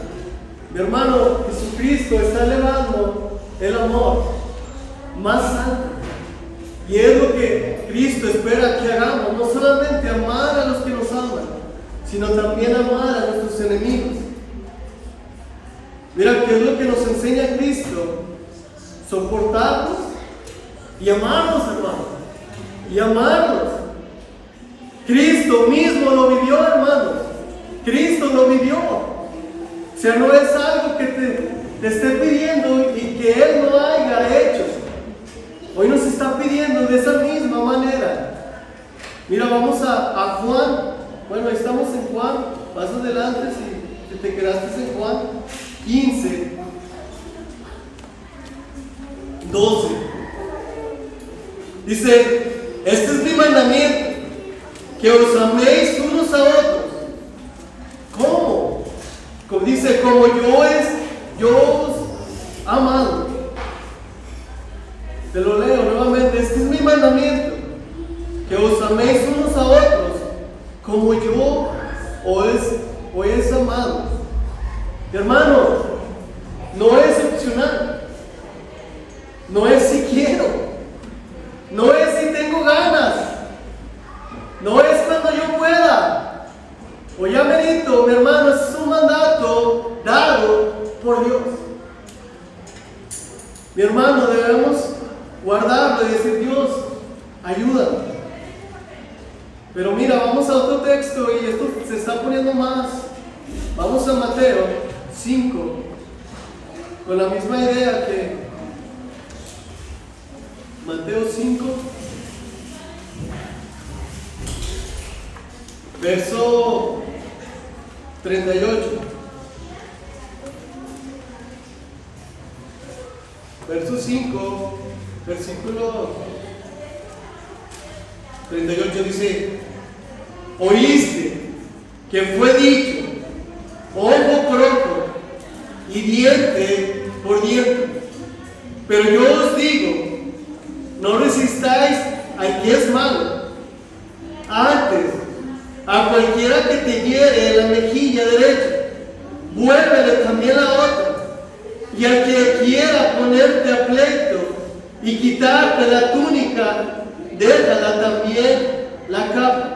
Mi hermano, Jesucristo está elevando el amor más alto. Y es lo que Cristo espera que hagamos, no solamente amar a los que nos aman, sino también amar a nuestros enemigos. Mira, ¿qué es lo que nos enseña Cristo? Soportarnos y amarnos, hermano. Y amarnos. Cristo mismo lo vivió, hermano. Cristo lo vivió. O sea, no es algo que te esté pidiendo y que Él no haya hecho. Hoy nos está pidiendo de esa misma manera. Mira, vamos a Juan. Bueno, estamos en Juan. Más adelante, si te quedaste en Juan 15, 12. Dice, este es mi mandamiento, que os améis unos a otros. ¿Cómo? Dice, como yo os amado. Te lo leo nuevamente. Este es mi mandamiento, que os améis unos a otros, como yo os he amado. Hermano, no es opcional. No es si quiero. No es si tengo ganas. No es cuando yo pueda. O ya merito, mi hermano, es un mandato dado por Dios. Mi hermano, debemos guardarlo y decir, Dios, ayúdame. Pero mira, vamos a otro texto y esto se está poniendo más. Vamos a Mateo 5, con la misma idea que Mateo 5, verso 38. Verso 5, versículo 38 dice, oíste que fue dicho, ojo por ojo y diente por diente. Pero yo os digo, no resistáis al que es malo. Antes, a cualquiera que te hiere en la mejilla derecha, vuélvele también la otra. Y al que quiera ponerte a pleito y quitarte la túnica, déjala también la capa.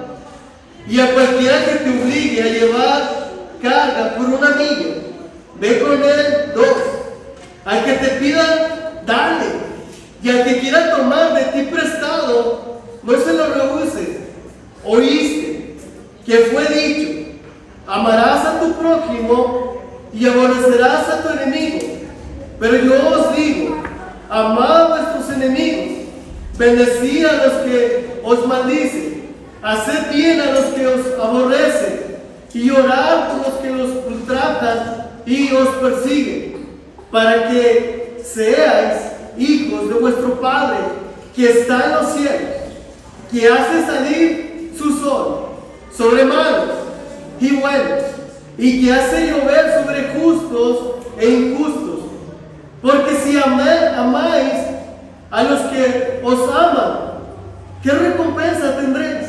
Y a cualquiera que te obligue a llevar carga por una milla, ve con él 2. Al que te pida, dale. Y al que quiera tomar de ti prestado, no se lo rehuses. Oíste que fue dicho, amarás a tu prójimo y aborrecerás a tu enemigo. Pero yo os digo, amad a vuestros enemigos, bendecid a los que os maldicen, haced bien a los que os aborrecen, y orad por los que los ultrajan y os persiguen, para que seáis hijos de vuestro Padre que está en los cielos, que hace salir su sol sobre malos y buenos, y que hace llover sobre justos e injustos. Porque si amáis a los que os aman, ¿qué recompensa tendréis?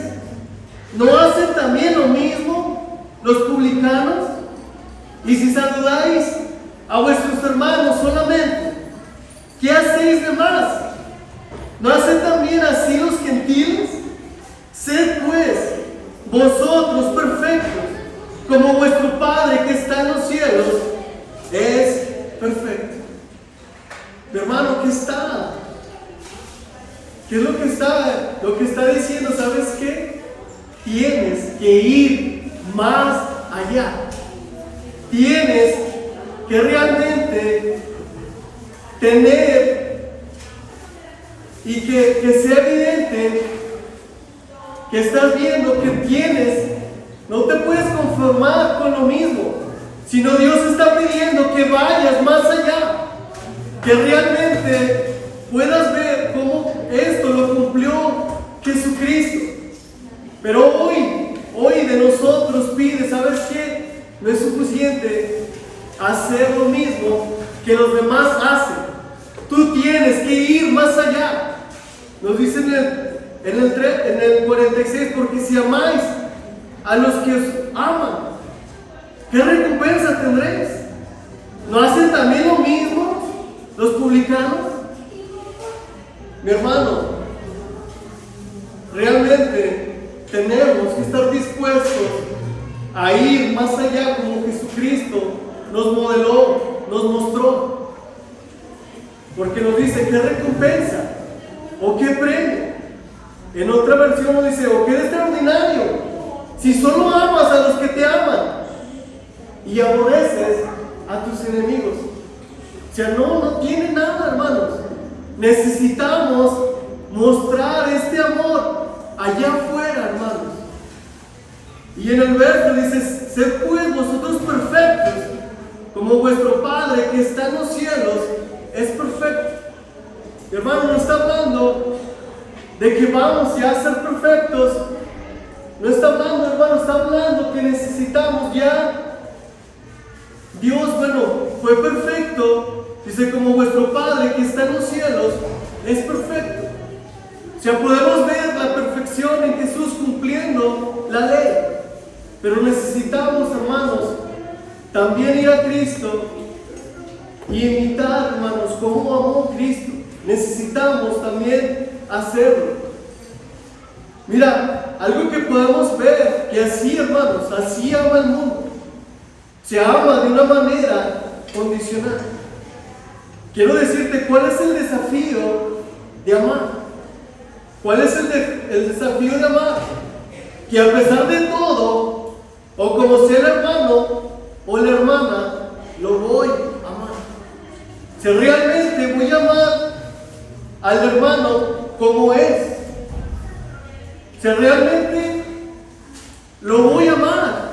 ¿No hacen también lo mismo los publicanos? Y si saludáis a vuestros hermanos solamente, ¿qué hacéis de más? ¿No hacen también así los gentiles? Sed pues vosotros perfectos, como vuestro Padre que está en los cielos es perfecto. ¿Qué es lo que está diciendo? ¿Sabes qué? Tienes que ir más allá. Tienes que realmente tener y que sea evidente que estás viendo que tienes. No te puedes conformar con lo mismo, sino Dios está pidiendo que vayas más allá, que realmente puedas ver cómo esto lo cumplió Jesucristo. Pero hoy de nosotros pide, ¿sabes qué? No es suficiente hacer lo mismo que los demás hacen. Tú tienes que ir más allá. Nos dice en el 46, porque si amáis a los que os aman, ¿qué recompensa tendréis? ¿No hacen también lo mismo los publicanos? Mi hermano, realmente tenemos que estar dispuestos a ir más allá como Jesucristo nos modeló, nos mostró. Porque nos dice, ¿qué recompensa? ¿O qué premio? En otra versión nos dice, ¿o qué de extraordinario? Si solo amas a los que te aman y aborreces a tus enemigos. O sea, no tiene nada, hermanos. Necesitamos mostrar este amor allá afuera, hermanos. Y en el verso dice, sed pues vosotros perfectos, como vuestro Padre que está en los cielos es perfecto. Hermano, no está hablando de que vamos ya a ser perfectos. No está hablando, hermano, está hablando que necesitamos ya. Dios, bueno, fue perfecto. Dice, como vuestro Padre que está en los cielos es perfecto. O sea, podemos ver la perfección en Jesús cumpliendo la ley. Pero necesitamos, hermanos, también ir a Cristo y imitar, hermanos, cómo amó Cristo. Necesitamos también hacerlo. Mira, algo que podemos ver, que así, hermanos, así ama el mundo. Se ama de una manera condicional. Quiero decirte cuál es el desafío de amar. ¿Cuál es el desafío de amar? Que a pesar de todo, o como sea el hermano o la hermana, lo voy a amar. Si realmente voy a amar al hermano como es, si realmente lo voy a amar,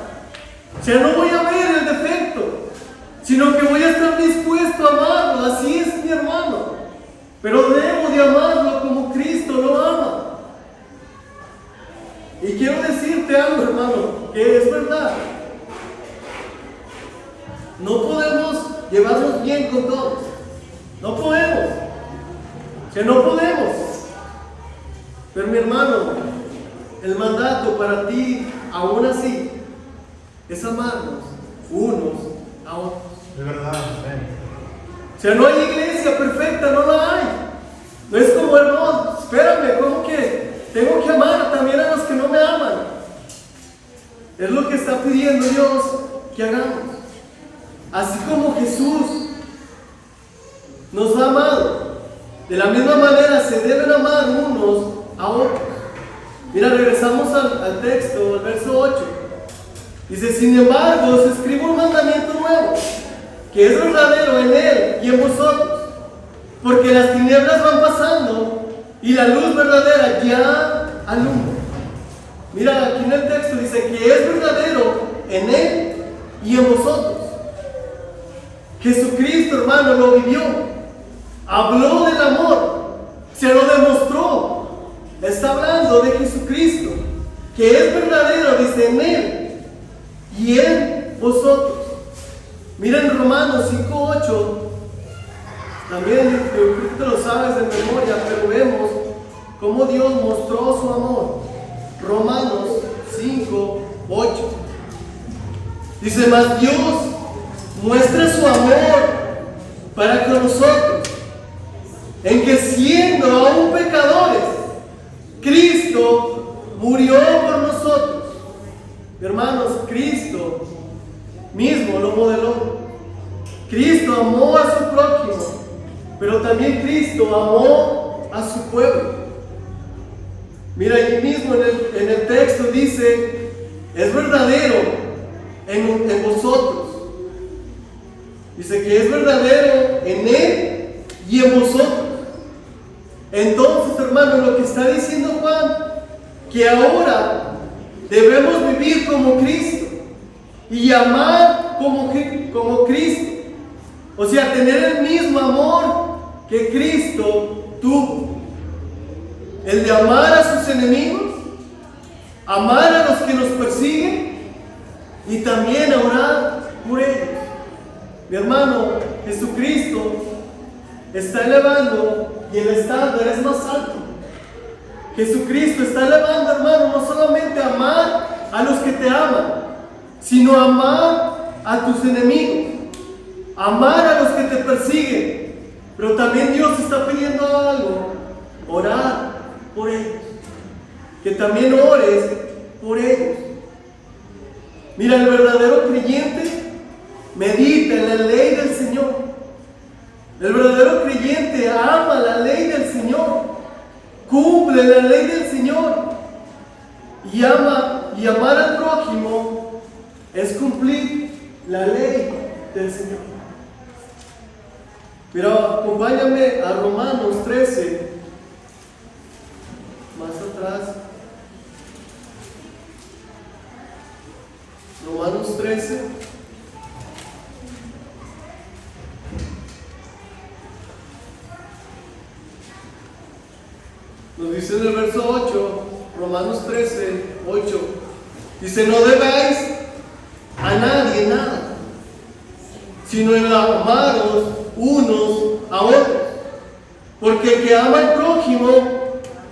o sea, no voy a ver el defecto, sino que voy a estar dispuesto a amarlo. Así es mi hermano, pero debo de amarlo como Cristo lo ama. Y quiero decirte algo, hermano, que es verdad. No podemos llevarnos bien con todos. No podemos. Que no podemos. Pero mi hermano, el mandato para ti, aún así, es amarnos unos a otros. De verdad, amén. O sea, no hay iglesia perfecta, no la hay. No es como, hermano, espérame, ¿cómo que tengo que amar también a los que no me aman? Es lo que está pidiendo Dios que hagamos. Así como Jesús nos ha amado, de la misma manera se deben amar unos a otros. Mira, regresamos al texto, al verso 8. Dice, sin embargo, os escribo un mandamiento nuevo, que es verdadero en él y en vosotros, porque las tinieblas van pasando y la luz verdadera ya alumbra. Mira, aquí en el texto dice que es verdadero en él y en vosotros. Jesucristo, hermano, lo vivió, habló del amor, se lo demostró. Está hablando de Jesucristo, que es verdadero, dice, en él y en vosotros. Miren Romanos 5:8, también creo que te lo sabes de memoria, pero vemos cómo Dios mostró su amor. Romanos 5:8 dice, mas Dios muestra su amor para con nosotros, en que siendo aún pecadores, Cristo murió por nosotros. Hermanos, Cristo mismo lo modeló. Cristo amó a su prójimo, pero también Cristo amó a su pueblo. Mira, allí mismo en el texto dice, es verdadero en vosotros. Dice que es verdadero en Él y en vosotros. Entonces, hermano, lo que está diciendo Juan, que ahora debemos vivir como Cristo y amar como Cristo. O sea, tener el mismo amor que Cristo tuvo. El de amar a sus enemigos, amar a los que nos persiguen y también orar por ellos. Mi hermano, Jesucristo está elevando y el estándar es más alto. Jesucristo está elevando, hermano, no solamente amar a los que te aman, sino amar a tus enemigos, amar a los que te persiguen. Pero también Dios está pidiendo algo: orar por ellos, que también ores por ellos. Mira, el verdadero creyente medita en la ley del Señor. El verdadero creyente ama la ley del Señor, cumple la ley del Señor, y amar al prójimo es cumplir la ley del Señor. Pero acompáñame a Romanos 13, más atrás. Romanos 13. Nos dice en el verso 8, Romanos 13, 8. Dice, no debáis a nadie nada, sino en amaros unos a otros. Porque el que ama al prójimo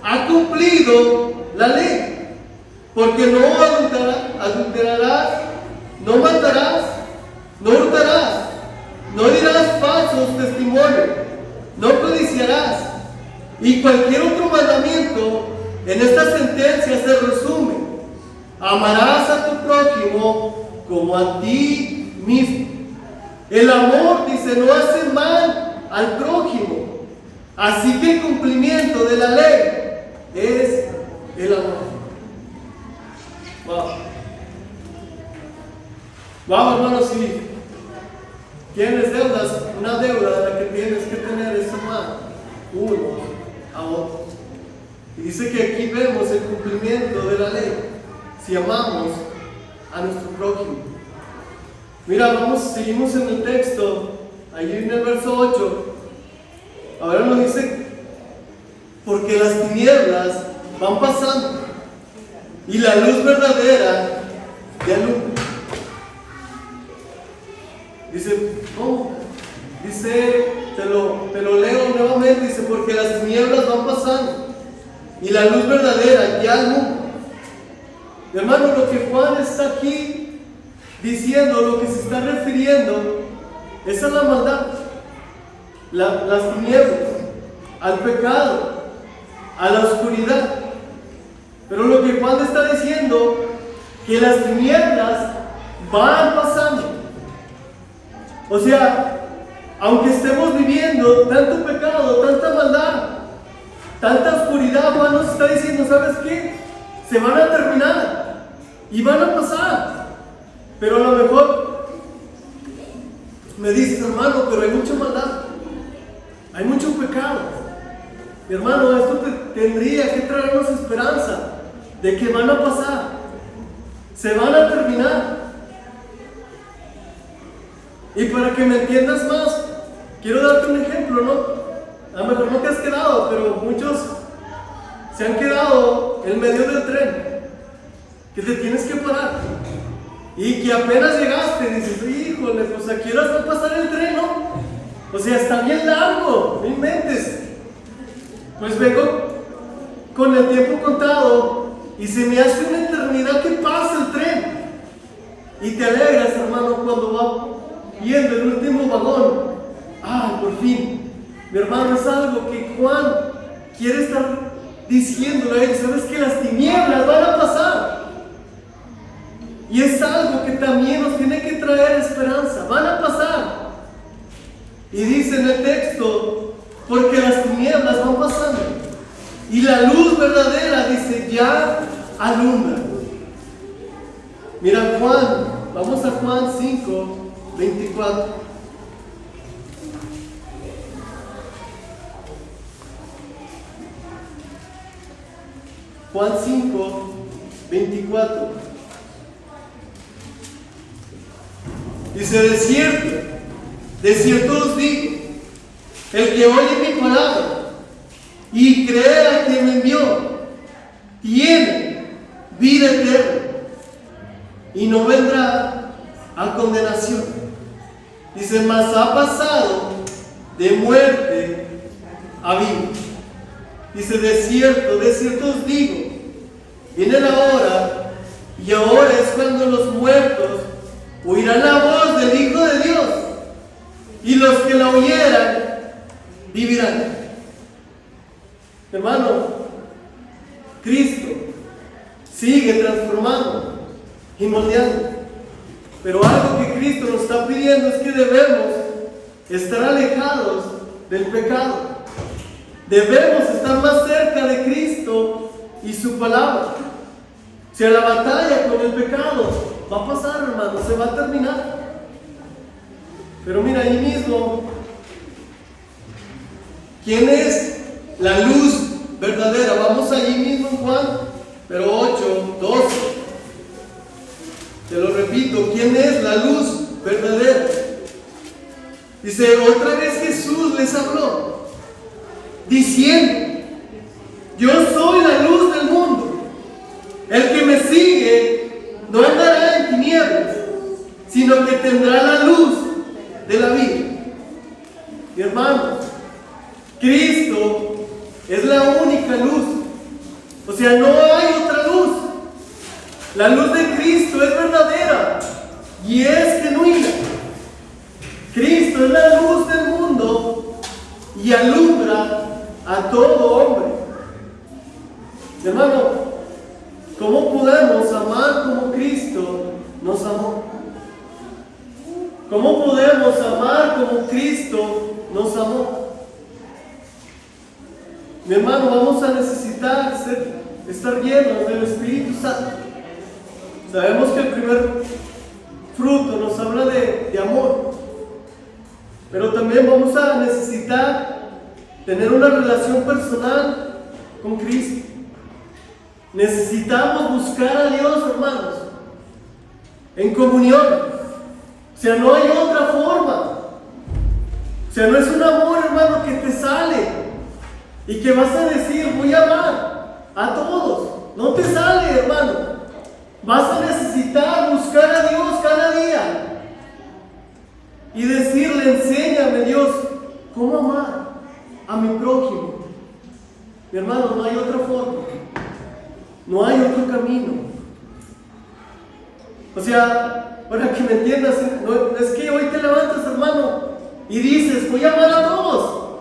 ha cumplido la ley. Porque no adulterarás, no matarás, no hurtarás, no dirás falsos testimonios, no codiciarás. Y cualquier otro mandamiento en esta sentencia se resume: amarás a tu prójimo como a ti mismo. El amor, dice, no hace mal al prójimo. Así que el cumplimiento de la ley es el amor. Wow, hermano, si tienes deudas, una deuda la que tienes que tener es amar uno a otro. Y dice que aquí vemos el cumplimiento de la ley si amamos a nuestro prójimo. Mira, seguimos en el texto, allí en el verso 8. Ahora nos dice, porque las tinieblas van pasando y la luz verdadera ya alumbra. Dice, ¿cómo? Dice, te lo leo nuevamente, dice, porque las tinieblas van pasando y la luz verdadera ya alumbra. Hermano, lo que Juan está aquí diciendo, lo que se está refiriendo, es a la maldad, las tinieblas, al pecado, a la oscuridad. Pero lo que Juan está diciendo, que las tinieblas van pasando. O sea, aunque estemos viviendo tanto pecado, tanta maldad, tanta oscuridad, Juan nos está diciendo, ¿sabes qué? Se van a terminar y van a pasar. Pero a lo mejor me dices, hermano, pero hay mucha maldad, hay mucho pecado. Mi hermano, esto tendría que traernos esperanza de que van a pasar, se van a terminar. Y para que me entiendas más, quiero darte un ejemplo, ¿no? A lo mejor no te has quedado, pero muchos se han quedado en medio del tren, que te tienes que parar. Y que apenas llegaste, dices, híjole, pues aquí ahora va a pasar el tren, ¿no? O sea, está bien largo, no inventes. Pues vengo con el tiempo contado y se me hace una eternidad que pasa el tren. Y te alegras, hermano, cuando va viendo el último vagón. Ah, por fin. Mi hermano, es algo que Juan quiere estar diciéndole a él. Sabes que las tinieblas van a pasar. Y es algo que también nos tiene que traer esperanza. Van a pasar. Y dice en el texto, porque las tinieblas van pasando y la luz verdadera, dice, que ya alumbra. Mira Juan, vamos a Juan 5, 24. Juan 5, 24. Dice, de cierto os digo, el que oye mi palabra y cree al que me envió, tiene vida eterna y no vendrá a condenación. Dice, mas ha pasado de muerte a vida. Dice, de cierto os digo, viene la hora, y ahora es cuando los muertos oirán la voz del Hijo de Dios, y los que la oyeran vivirán. Hermano, Cristo sigue transformando y moldeando, pero algo que Cristo nos está pidiendo es que debemos estar alejados del pecado. Debemos estar más cerca de Cristo y su palabra. O sea, la batalla con el pecado va a pasar, hermano, se va a terminar. Pero mira, ahí mismo, ¿quién es la luz verdadera? Vamos allí mismo en Juan, pero 8, 12. Te lo repito, ¿quién es la luz verdadera? Dice, otra vez Jesús les habló, diciendo, yo soy la luz del mundo. El que me sigue no andará en tinieblas, sino que tendrá la luz de la vida. Mi hermano, Cristo es la única luz. O sea, no hay otra luz. La luz de Cristo es verdadera y es genuina. Cristo es la luz del mundo y alumbra a todo hombre. Hermano, ¿cómo podemos amar como Cristo nos amó? ¿Cómo podemos amar como Cristo nos amó? Mi hermano, vamos a necesitar estar llenos del Espíritu Santo. Sabemos que el primer fruto nos habla de amor, pero también vamos a necesitar tener una relación personal con Cristo. Necesitamos buscar a Dios, hermanos, en comunión. O sea, no hay otra forma. O sea, no es un amor, hermano, que te sale y que vas a decir, voy a amar a todos. No te sale, hermano. Vas a necesitar buscar a Dios cada día y decirle, enséñame, Dios, cómo amar a mi prójimo. Mi hermano, no hay otra forma. No hay otro camino. O sea, para que me entiendas, no es que hoy te levantas, hermano, y dices, voy a amar a todos,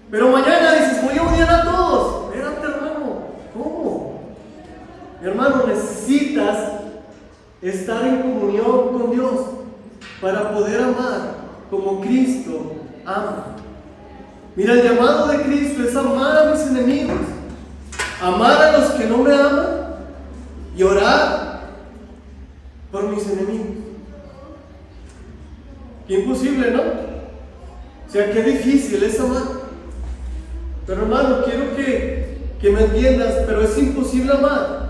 pero mañana dices, voy a odiar a todos. Espérate, hermano, ¿cómo? Hermano, necesitas estar en comunión con Dios para poder amar como Cristo ama. Mira, el llamado de Cristo es amar a mis enemigos, amar a los que no me aman y orar por mis enemigos. Qué imposible, ¿no? O sea, qué difícil es amar. Pero hermano, quiero que me entiendas, pero es imposible amar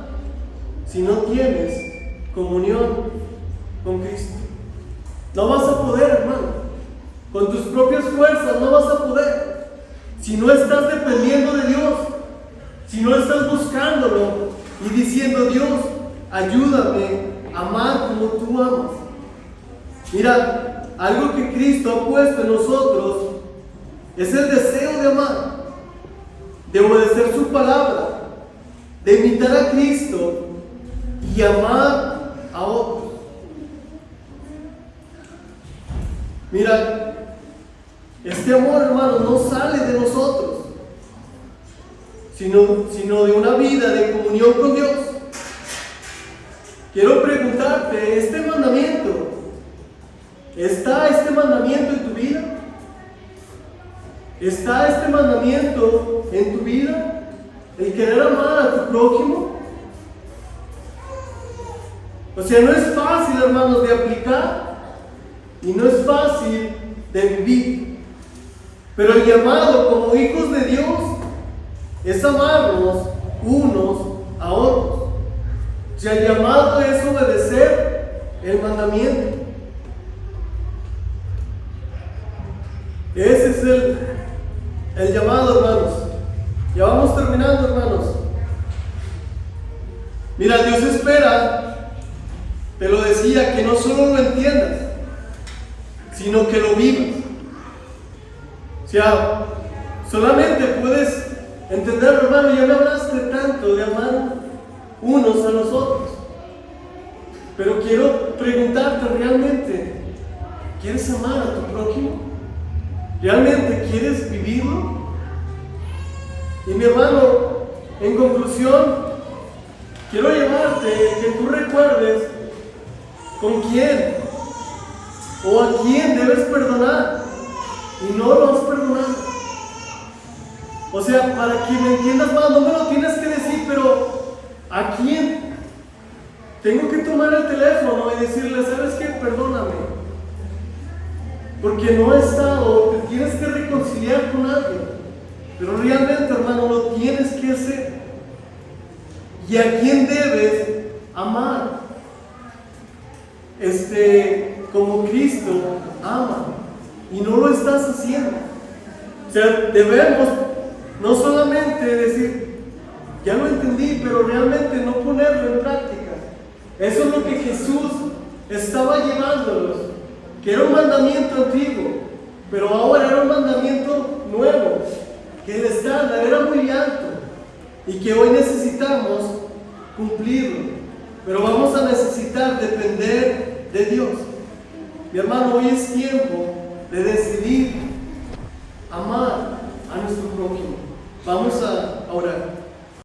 si no tienes comunión con Cristo. No vas a poder, hermano. Con tus propias fuerzas no vas a poder. Si no estás dependiendo de Dios, si no estás buscándolo y diciendo, Dios, ayúdame a amar como tú amas. Mira, algo que Cristo ha puesto en nosotros es el deseo de amar, de obedecer su palabra, de imitar a Cristo y amar a otros. Mira, este amor, hermano, no sale de nosotros, sino de una vida de comunión con Dios. Quiero preguntarte, ¿está este mandamiento en tu vida? ¿Está este mandamiento en tu vida? el querer amar a tu prójimo. O sea, no es fácil, hermanos, de aplicar y no es fácil de vivir. Pero el llamado como hijos de Dios es amarnos unos a otros. O sea, el llamado es obedecer el mandamiento. Ese es el llamado, hermanos. Ya vamos terminando, hermanos. Mira, Dios espera, te lo decía, que no solo lo entiendas, sino que lo vivas. O sea, solamente puedes entender, hermano, ya me hablaste tanto de amar unos a los otros. Pero quiero preguntarte, ¿realmente quieres amar a tu prójimo? ¿Realmente quieres vivirlo? Y mi hermano, en conclusión, quiero llevarte que tú recuerdes con quién o a quién debes perdonar y no lo has perdonado. O sea, para que me entiendas más, no me lo tienes que decir, pero ¿a quién? Tengo que tomar el teléfono y decirle, ¿sabes qué? Perdóname. Porque no he estado, te tienes que reconciliar con alguien. Pero realmente, hermano, lo tienes que hacer. ¿Y a quién debes amar? Como Cristo ama. Y no lo estás haciendo. O sea, debemos no solamente decir, ya lo entendí, pero realmente no ponerlo en práctica. Eso es lo que Jesús estaba llevándolos. Que era un mandamiento antiguo, pero ahora era un mandamiento nuevo, que el estándar era muy alto y que hoy necesitamos cumplirlo, pero vamos a necesitar depender de Dios. Mi hermano, hoy es tiempo de decidir amar a nuestro prójimo. Vamos a orar.